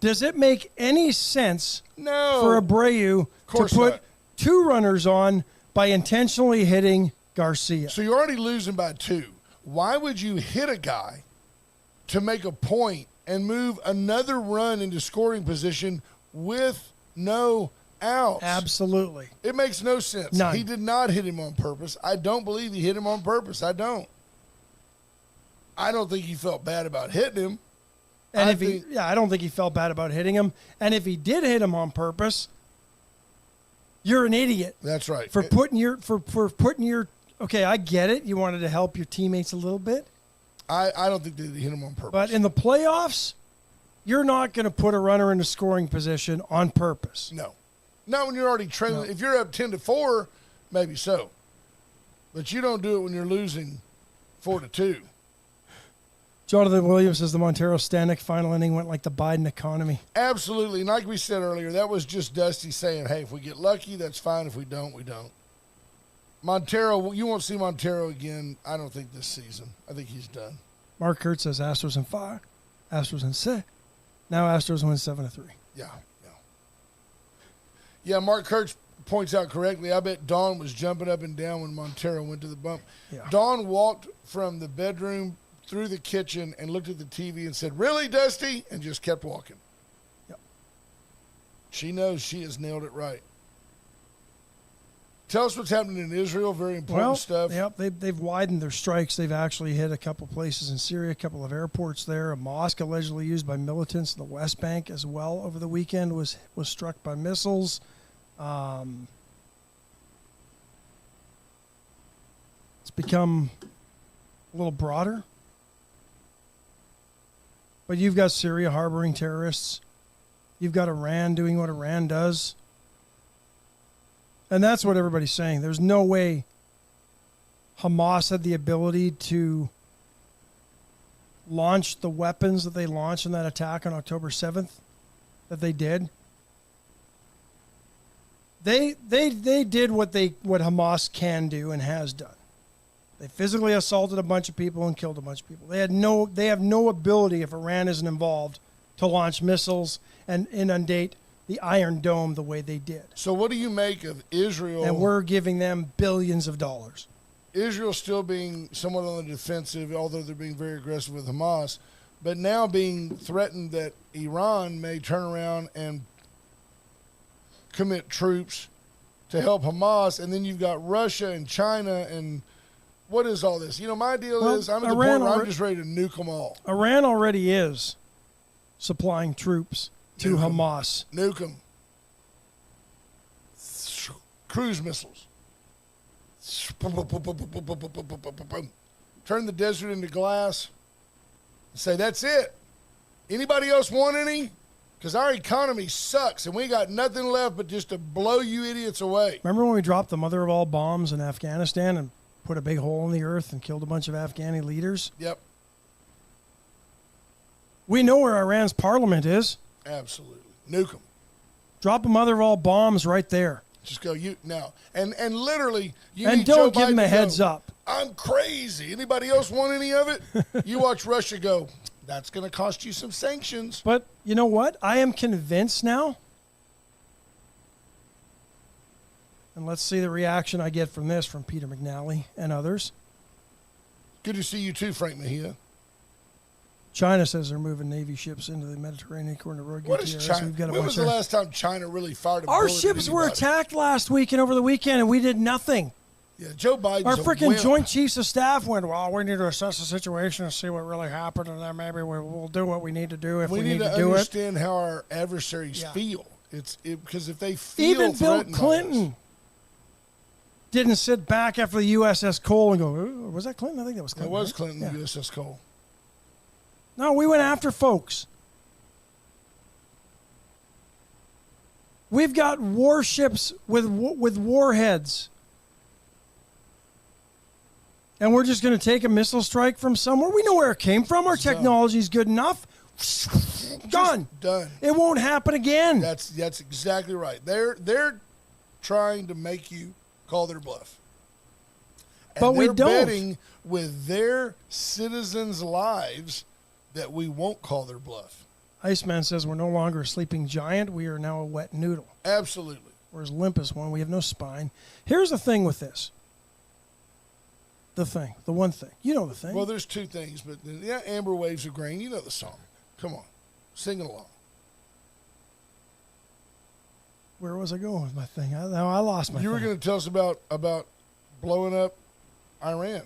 Does it make any sense No. for Abreu to put 2 runners on by intentionally hitting Garcia? So you're already losing by 2. Why would you hit a guy to make a point and move another run into scoring position with no outs? Absolutely. It makes no sense. None. He did not hit him on purpose. I don't believe he hit him on purpose. I don't think he felt bad about hitting him. And I don't think he felt bad about hitting him. And if he did hit him on purpose, you're an idiot. That's right. For putting your okay, I get it. You wanted to help your teammates a little bit. I don't think they hit him on purpose. But in the playoffs, you're not going to put a runner into scoring position on purpose. No. Not when you're already trailing. No. If you're up 10-4, maybe so. But you don't do it when you're losing 4-2. Jonathan Williams says the Montero Stanek final inning went like the Biden economy. Absolutely. And like we said earlier, that was just Dusty saying, hey, if we get lucky, that's fine. If we don't, we don't. Montero, you won't see Montero again, I don't think, this season. I think he's done. Mark Kurtz says Astros in 5, Astros in 6. Now Astros win 7-3. Yeah, Mark Kurtz points out correctly. I bet Dawn was jumping up and down when Montero went to the bump. Yeah. Dawn walked from the bedroom through the kitchen and looked at the TV and said, "Really, Dusty?" and just kept walking. Yep. She knows she has nailed it right. Tell us what's happening in Israel. Very important stuff. Yep, they've widened their strikes. They've actually hit a couple places in Syria, a couple of airports there. A mosque allegedly used by militants in the West Bank as well over the weekend was struck by missiles. It's become a little broader. But you've got Syria harboring terrorists. You've got Iran doing what Iran does. And that's what everybody's saying. There's no way Hamas had the ability to launch the weapons that they launched in that attack on October 7th that they did. They did what Hamas can do and has done. They physically assaulted a bunch of people and killed a bunch of people. They have no ability, if Iran isn't involved, to launch missiles and inundate the Iron Dome the way they did. So what do you make of Israel? And we're giving them billions of dollars. Israel still being somewhat on the defensive, although they're being very aggressive with Hamas, but now being threatened that Iran may turn around and commit troops to help Hamas, and then you've got Russia and China, and what is all this? My deal is I'm at the point where I'm just ready to nuke them all. Iran already is supplying troops to Hamas. Nuke them. Cruise missiles. Turn the desert into glass. Say, that's it. Anybody else want any? Because our economy sucks, and we got nothing left but just to blow you idiots away. Remember when we dropped the mother of all bombs in Afghanistan and put a big hole in the earth and killed a bunch of Afghani leaders? Yep. We know where Iran's parliament is. Absolutely. Nuke them. Drop a mother of all bombs right there. Just go now. And literally, you and need don't Joe give Biden them a to heads go, up. I'm crazy. Anybody else want any of it? You watch Russia go, that's going to cost you some sanctions. But you know what? I am convinced now. And let's see the reaction I get from this from Peter McNally and others. Good to see you too, Frank Mejia. China says they're moving Navy ships into the Mediterranean according to Roy What is Gutierrez. China? We've got When was the last time China really fired a Our bullet at ships were anybody? attacked last week and over the weekend, and we did nothing. Yeah, Joe Biden's Our a freaking wimp. Joint Chiefs of Staff went, well, we need to assess the situation and see what really happened, and then maybe we'll do what we need to do if we need to do it. understand how our adversaries Yeah. feel. Because if they feel Even Bill threatened by Clinton us- didn't sit back after the USS Cole and go, "Ooh, was that Clinton? I think that was It Clinton. was right? Clinton, Yeah. USS Cole. No, we went after folks. We've got warships with warheads. And we're just going to take a missile strike from somewhere? We know where it came from. Our technology's good enough. Done. Done. It won't happen again. That's exactly right. They're trying to make you call their bluff. And But we they're don't. betting with their citizens' lives that we won't call their bluff. Iceman says we're no longer a sleeping giant. We are now a wet noodle. Absolutely. We're as limp as one. We have no spine. Here's the thing with this. The one thing. You know the thing. Well, there's two things, but yeah, Amber Waves of Grain. You know the song. Come on. Sing it along. Where was I going with my thing? I lost my You were thing. going to tell us about blowing up Iran.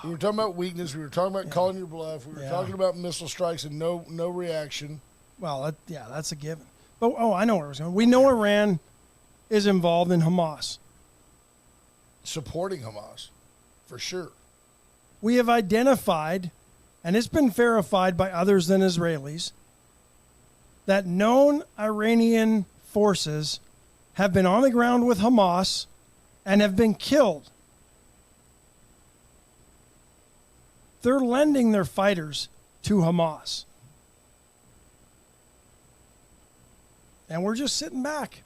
We were talking about weakness. We were talking about calling your bluff. We were Yeah. talking about missile strikes and no reaction. Well, that's a given. But, I know where I was going. We know Iran is involved in Hamas. Supporting Hamas, for sure. We have identified, and it's been verified by others than Israelis, that known Iranian forces have been on the ground with Hamas and have been killed. They're lending their fighters to Hamas. And we're just sitting back.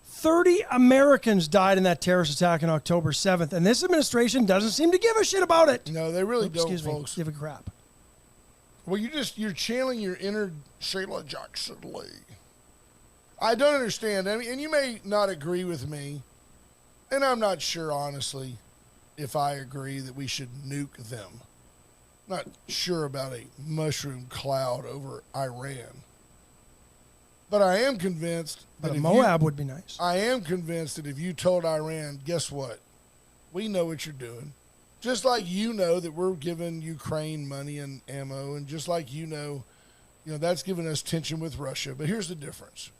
30 Americans died in that terrorist attack on October 7th, and this administration doesn't seem to give a shit about it. No, they really don't, Excuse me, folks. give a crap. Well, you're channeling your inner Sheila Jackson Lee. I don't understand. I mean, and you may not agree with me, and I'm not sure, honestly. if I agree that we should nuke them. Not sure about a mushroom cloud over Iran. But I am convinced that But Moab would be nice. I am convinced that if you told Iran, guess what? We know what you're doing. Just like you know that we're giving Ukraine money and ammo, and just like you know that's giving us tension with Russia. But here's the difference.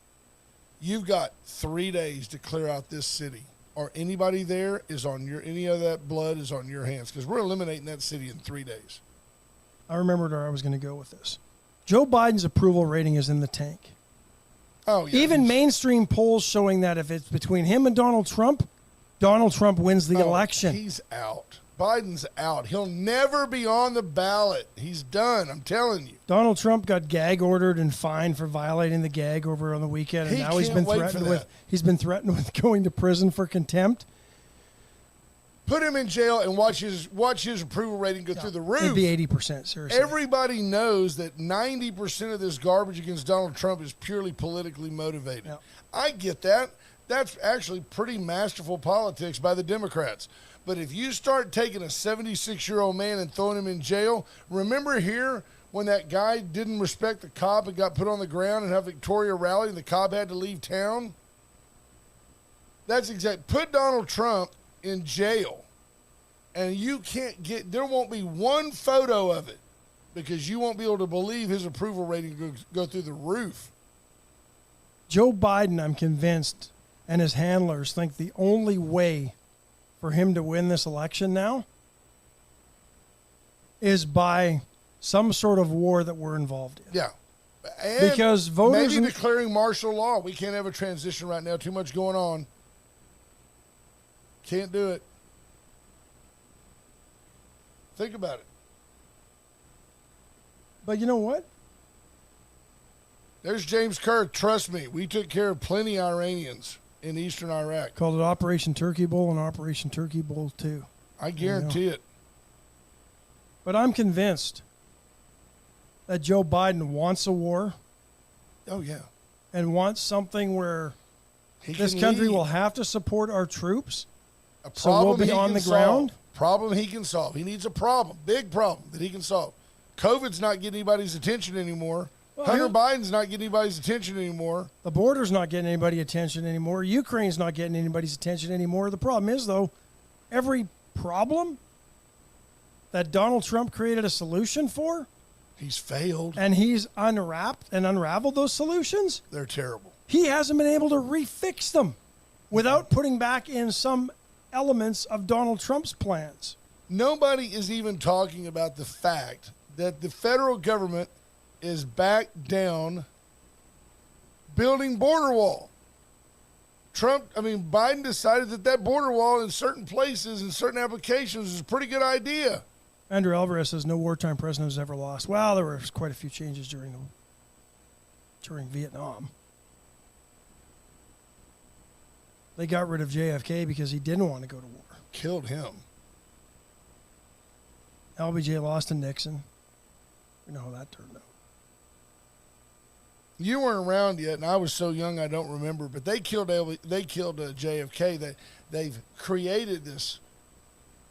You've got 3 days to clear out this city, or anybody there is on any of that blood is on your hands, because we're eliminating that city in 3 days. I remembered where I was going to go with this. Joe Biden's approval rating is in the tank. Oh, yeah. Even mainstream polls showing that if it's between him and Donald Trump wins the election. He's out. Biden's out. He'll never be on the ballot. He's done. I'm telling you. Donald Trump got gag ordered and fined for violating the gag over on the weekend, and now he's been threatened with going to prison for contempt. Put him in jail and watch his approval rating go through the roof. It'd be 80%, seriously. Everybody knows that 90% of this garbage against Donald Trump is purely politically motivated. Yeah. I get that. That's actually pretty masterful politics by the Democrats. But if you start taking a 76-year-old man and throwing him in jail, remember here when that guy didn't respect the cop and got put on the ground and had Victoria rally and the cop had to leave town? That's exact. Put Donald Trump in jail, and there won't be one photo of it because you won't be able to believe his approval rating go through the roof. Joe Biden, I'm convinced, and his handlers think the only way for him to win this election now is by some sort of war that we're involved in. Yeah. And because voters maybe declaring martial law. We can't have a transition right now. Too much going on. Can't do it. Think about it. But you know what? There's James Kirk. Trust me, we took care of plenty of Iranians in eastern Iraq. Called it Operation Turkey Bowl and Operation Turkey Bowl 2. I guarantee it. But I'm convinced that Joe Biden wants a war. Oh, yeah. And wants something where this country will have to support our troops. So we'll be on the ground. Problem he can solve. He needs a problem, big problem that he can solve. COVID's not getting anybody's attention anymore. Hunter Biden's not getting anybody's attention anymore. The border's not getting anybody's attention anymore. Ukraine's not getting anybody's attention anymore. The problem is, though, every problem that Donald Trump created a solution for, he's failed. And he's unwrapped and unraveled those solutions. They're terrible. He hasn't been able to refix them without putting back in some elements of Donald Trump's plans. Nobody is even talking about the fact that the federal government is back down building border wall. Biden decided that border wall in certain places and certain applications is a pretty good idea. Andrew Alvarez says no wartime president has ever lost. Well, there were quite a few changes during Vietnam. They got rid of JFK because he didn't want to go to war. Killed him. LBJ lost to Nixon. We know how that turned out. You weren't around yet, and I was so young I don't remember. But they killed JFK. They've created this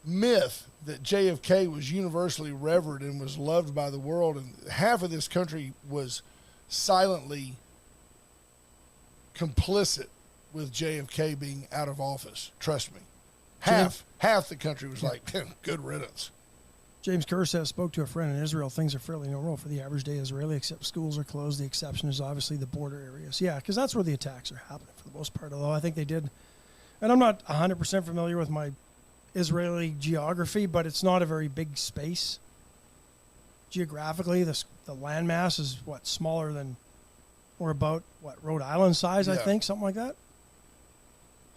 myth that JFK was universally revered and was loved by the world, and half of this country was silently complicit with JFK being out of office. Trust me. Half the country was like, good riddance. James Kerr says, spoke to a friend in Israel. Things are fairly normal for the average day Israeli, except schools are closed. The exception is obviously the border areas. Yeah, because that's where the attacks are happening for the most part, although I think they did. And I'm not 100% familiar with my Israeli geography, but it's not a very big space. Geographically, the landmass is, smaller than, or about, Rhode Island size, yeah. I think, something like that.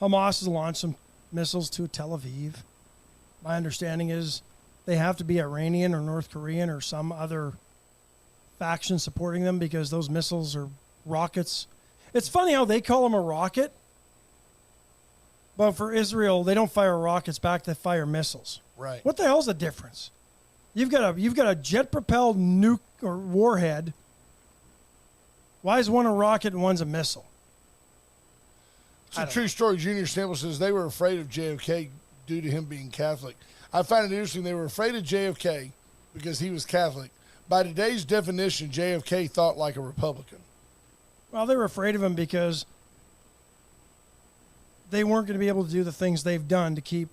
Hamas has launched some missiles to Tel Aviv. My understanding is they have to be Iranian or North Korean or some other faction supporting them because those missiles are rockets. It's funny how they call them a rocket, but for Israel, they don't fire rockets back, they fire missiles. Right. What the hell's the difference? You've got a jet-propelled nuke or warhead. Why is one a rocket and one's a missile? It's a true story. Junior Stample says they were afraid of JFK due to him being Catholic. I find it interesting they were afraid of JFK because he was Catholic. By today's definition, JFK thought like a Republican. Well, they were afraid of him because they weren't going to be able to do the things they've done to keep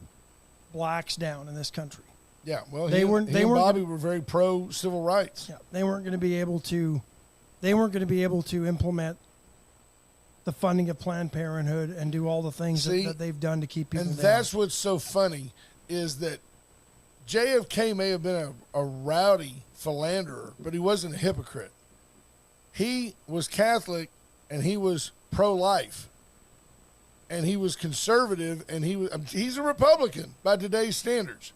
blacks down in this country. Yeah, well, They weren't- he and Bobby were very pro civil rights. Yeah, they weren't going to be able to. They weren't going to be able to implement the funding of Planned Parenthood and do all the things that they've done to keep people and down. that's what's so funny is that JFK may have been a rowdy philanderer, but he wasn't a hypocrite. He was Catholic and he was pro-life. And he was conservative, and he's a Republican by today's standards.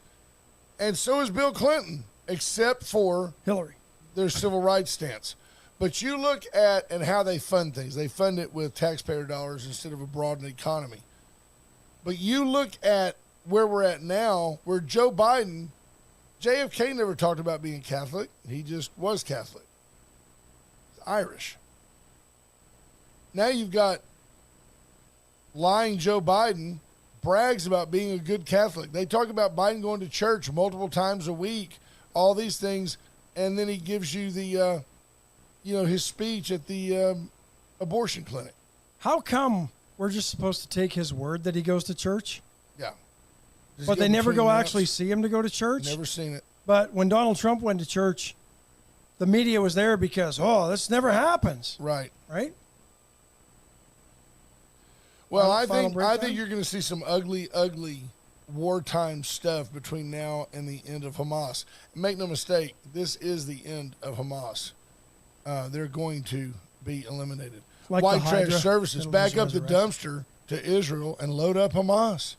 And so is Bill Clinton, except for Hillary. their civil rights stance. But you look at and how they fund things. They fund it with taxpayer dollars instead of a broadened economy. But you look at where we're at now, where Joe Biden, JFK never talked about being Catholic. He just was Catholic. Irish. Now you've got lying Joe Biden brags about being a good Catholic. They talk about Biden going to church multiple times a week, all these things, and then he gives you the, his speech at the abortion clinic. How come we're just supposed to take his word that he goes to church? Yeah. Just But they never between go the actually nuts. see him to go to church? Never seen it. But when Donald Trump went to church, the media was there because, this never happens, Right. right? Well, Final I breakdown? think you're going to see some ugly, ugly wartime stuff between now and the end of Hamas. Make no mistake, this is the end of Hamas. They're going to be eliminated. Like White the trash Hydra, services, it'll back be up the resurrected. dumpster to Israel and load up Hamas.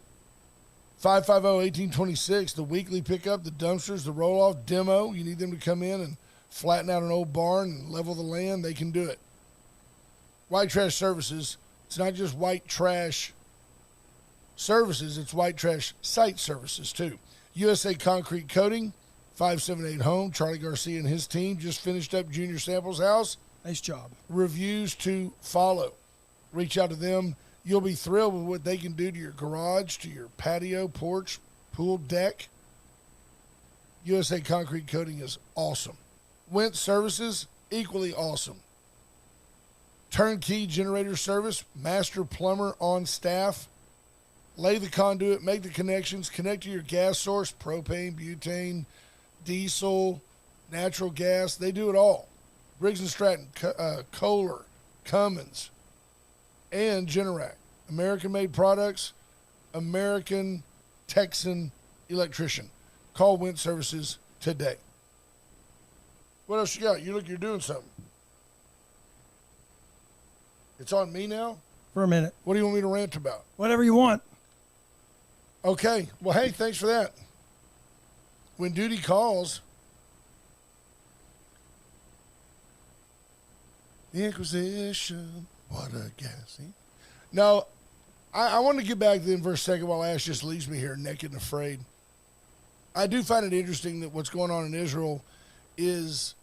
550-1826, the weekly pickup, the dumpsters, the roll-off demo. You need them to come in and flatten out an old barn and level the land. They can do it. White trash services. It's not just white trash services, it's white trash site services too. USA Concrete Coating, 578 Home. Charlie Garcia and his team just finished up Junior Sample's house. Nice job. Reviews to follow. Reach out to them. You'll be thrilled with what they can do to your garage, to your patio, porch, pool, deck. USA Concrete Coating is awesome. Went Services, equally awesome. Turnkey generator service, master plumber on staff. Lay the conduit, make the connections, connect to your gas source, propane, butane, diesel, natural gas. They do it all. Briggs & Stratton, Kohler, Cummins, and Generac. American-made products, American Texan electrician. Call Went Services today. What else you got? You look, you're doing something. It's on me now? For a minute. What do you want me to rant about? Whatever you want. Okay. Well, hey, thanks for that. When duty calls, the Inquisition, what a gassy. No, I want to get back to them for a second while Ash just leaves me here naked and afraid. I do find it interesting that what's going on in Israel is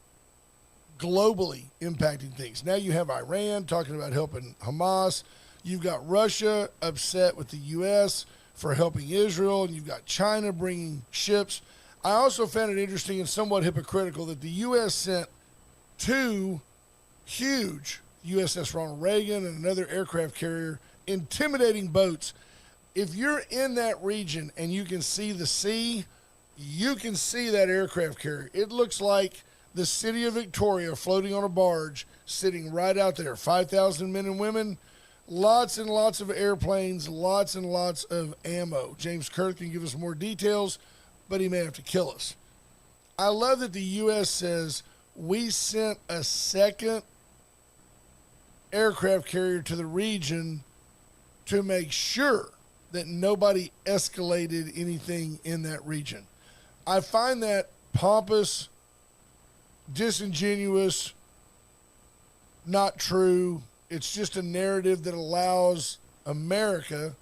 globally impacting things. Now you have Iran talking about helping Hamas. You've got Russia upset with the U.S. for helping Israel, and you've got China bringing ships. I also found it interesting and somewhat hypocritical that the U.S. sent two huge USS Ronald Reagan and another aircraft carrier intimidating boats. If you're in that region and you can see the sea, you can see that aircraft carrier. It looks like the city of Victoria floating on a barge sitting right out there. 5,000 men and women, lots and lots of airplanes, lots and lots of ammo. James Kirk can give us more details, but he may have to kill us. I love that the U.S. says we sent a second aircraft carrier to the region to make sure that nobody escalated anything in that region. I find that pompous, disingenuous, not true. It's just a narrative that allows America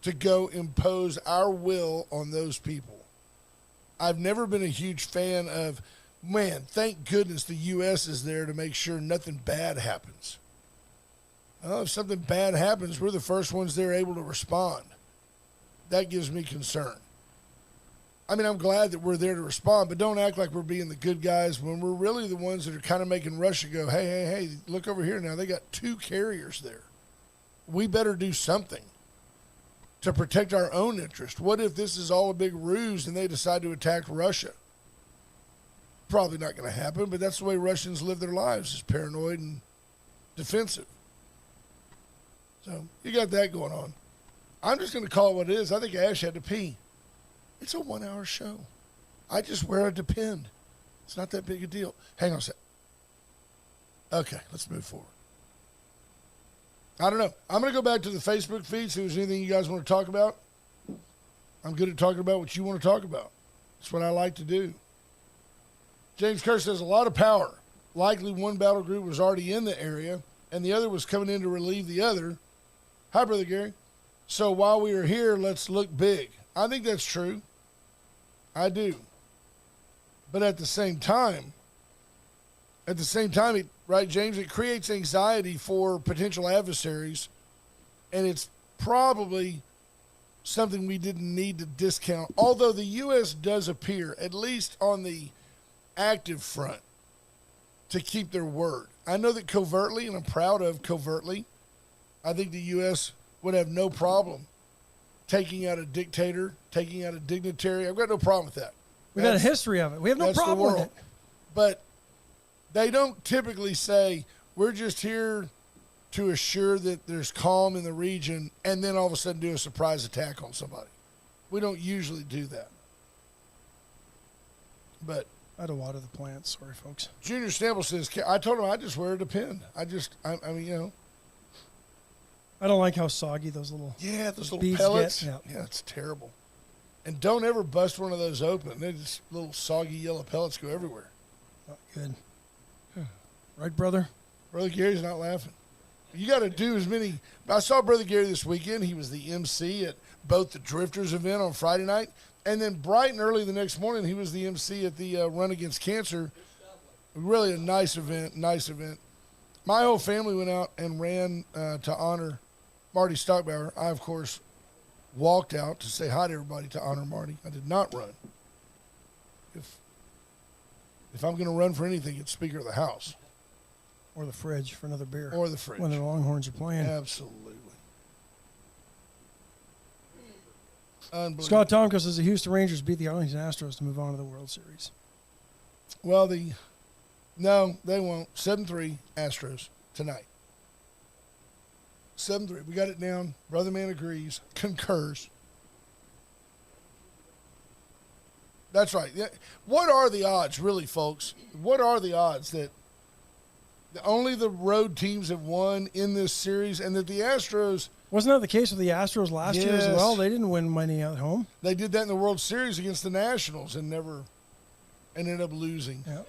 to go impose our will on those people. I've never been a huge fan of, man, thank goodness the U.S. is there to make sure nothing bad happens. Well, if something bad happens, we're the first ones there able to respond. that gives me concern. I mean, I'm glad that we're there to respond, but don't act like we're being the good guys when we're really the ones that are kind of making Russia go, hey, look over here now. They got 2 carriers there. We better do something to protect our own interest. What if this is all a big ruse and they decide to attack Russia? Probably not going to happen, but that's the way Russians live their lives, is paranoid and defensive. So you got that going on. I'm just going to call it what it is. I think Ash had to pee. It's a 1-hour show. I just wear a Depend. It's not that big a deal. Hang on a sec. Okay, let's move forward. I don't know. I'm going to go back to the Facebook feed, see if there's anything you guys want to talk about. I'm good at talking about what you want to talk about. That's what I like to do. James Kerr says a lot of power. Likely one battle group was already in the area, and the other was coming in to relieve the other. Hi, Brother Gary. So while we are here, let's look big. I think that's true. I do. But at the same time, right, James, it creates anxiety for potential adversaries, and it's probably something we didn't need to discount. Although the U.S. does appear, at least on the active front, to keep their word. I know that covertly, and I'm proud of covertly, I think the U.S. would have no problem taking out a dictator, taking out a dignitary. I've got no problem with that. We've got a history of it. We have no problem with it. But they don't typically say, we're just here to assure that there's calm in the region, and then all of a sudden do a surprise attack on somebody. We don't usually do that. But I had to water the plants. Sorry, folks. Junior Stample says, I told him I just wear a Depend. I mean, you know. I don't like how soggy those little those little beads pellets. get. Yeah, it's terrible. And don't ever bust one of those open. They just little soggy yellow pellets go everywhere. Not good. Right, brother? Brother Gary's not laughing. You got to do as many. I saw Brother Gary this weekend. He was the MC at both the Drifters event on Friday night, and then bright and early the next morning, he was the MC at the Run Against Cancer. Really a nice event, My whole family went out and ran to honor Marty Stockbauer. I, of course, walked out to say hi to everybody to honor Marty. I did not run. If I'm going to run for anything, it's Speaker of the House. Or the fridge for another beer. Or the fridge. When the Longhorns are playing. Absolutely. Unbelievable. Scott Tomko says the Houston Rangers beat the Arlington Astros to move on to the World Series. Well, no, they won't. 7-3 Astros tonight. 7-3. We got it down. Brother Man agrees, concurs. That's right. What are the odds, really, folks? What are the odds that only the road teams have won in this series, and that the Astros... Wasn't that the case with the Astros last year as well? They didn't win money at home. They did that in the World Series against the Nationals and never ended up losing. Yeah.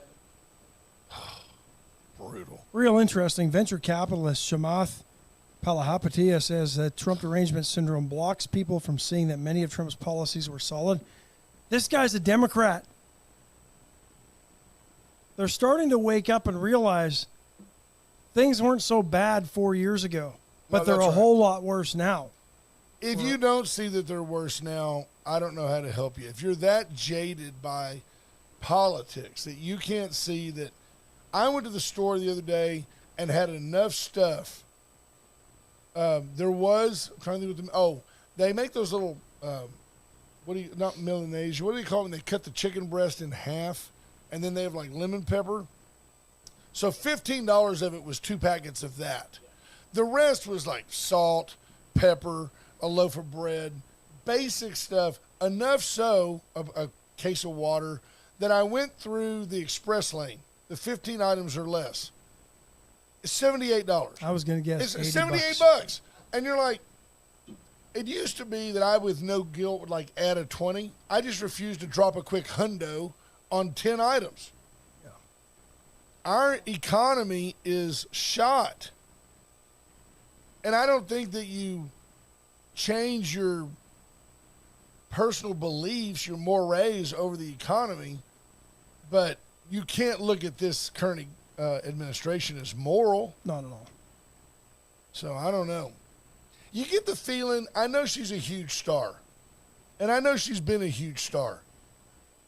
Brutal. Real interesting. Venture capitalist Shamath Palahapatia says that Trump derangement syndrome blocks people from seeing that many of Trump's policies were solid. This guy's a Democrat. They're starting to wake up and realize things weren't so bad 4 years ago, but they're a whole lot worse now. If you don't see that they're worse now, I don't know how to help you. If you're that jaded by politics that you can't see that. I went to the store the other day and had enough stuff. There was, I'm trying to think what they make those little, not Milanese, what do you call it when they cut the chicken breast in half and then they have like lemon pepper? So $15 of it was 2 packets of that. The rest was like salt, pepper, a loaf of bread, basic stuff, enough so, a case of water, that I went through the express lane. The 15 items or less. It's $78. I was going to guess it's $80. $78. And you're like, it used to be that I, with no guilt, would like add a 20. I just refused to drop a quick hundo on 10 items. Yeah. Our economy is shot. And I don't think that you change your personal beliefs, your mores over the economy, but you can't look at this current administration as moral. Not at all. So I don't know. You get the feeling, I know she's a huge star. and I know she's been a huge star,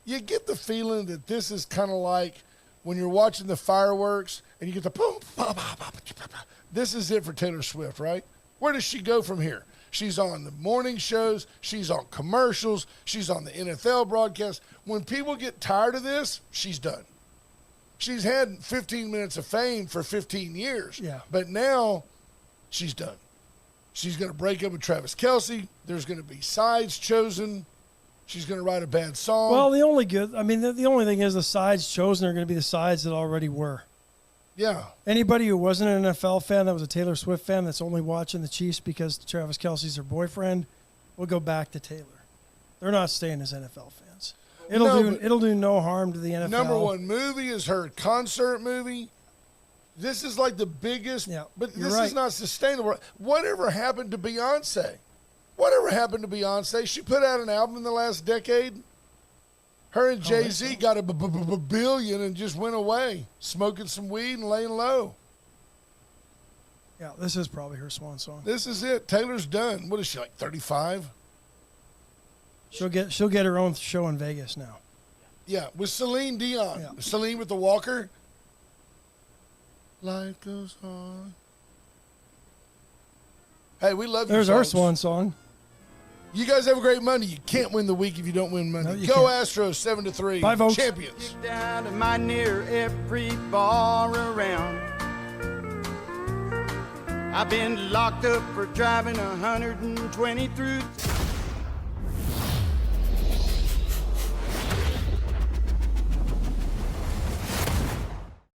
you get the feeling that this is kind of like when you're watching the fireworks and you get the boom, ba, ba, ba, ba, ba, ba. This is it for Taylor Swift, right? Where does she go from here? She's on the morning shows. She's on commercials. She's on the NFL broadcast. When people get tired of this, she's done. She's had 15 minutes of fame for 15 years. Yeah. But now she's done. She's going to break up with Travis Kelce. There's going to be sides chosen. She's going to write a bad song. Well, the only thing is the sides chosen are going to be the sides that already were. Yeah. Anybody who wasn't an NFL fan that was a Taylor Swift fan that's only watching the Chiefs because Travis Kelce's her boyfriend will go back to Taylor. They're not staying as NFL fans. It'll do no harm to the NFL. Number one movie is her concert movie. This is like the biggest, but this is not sustainable. Whatever happened to Beyonce? Whatever happened to Beyonce? She put out an album in the last decade. Her and Jay-Z got a billion and just went away, smoking some weed and laying low. Yeah, this is probably her swan song. This is it. Taylor's done. What is she, like 35? She'll get her own show in Vegas now. Yeah, with Celine Dion. Yeah. Celine with the walker. Life goes on. Hey, we love you. There's our folks. swan song. You guys have a great Monday. You can't win the week if you don't win Monday. No, Go can't. Astros 7-3. Bye, folks. Champions. Kicked out of my near every bar around. I've been locked up for driving 120 through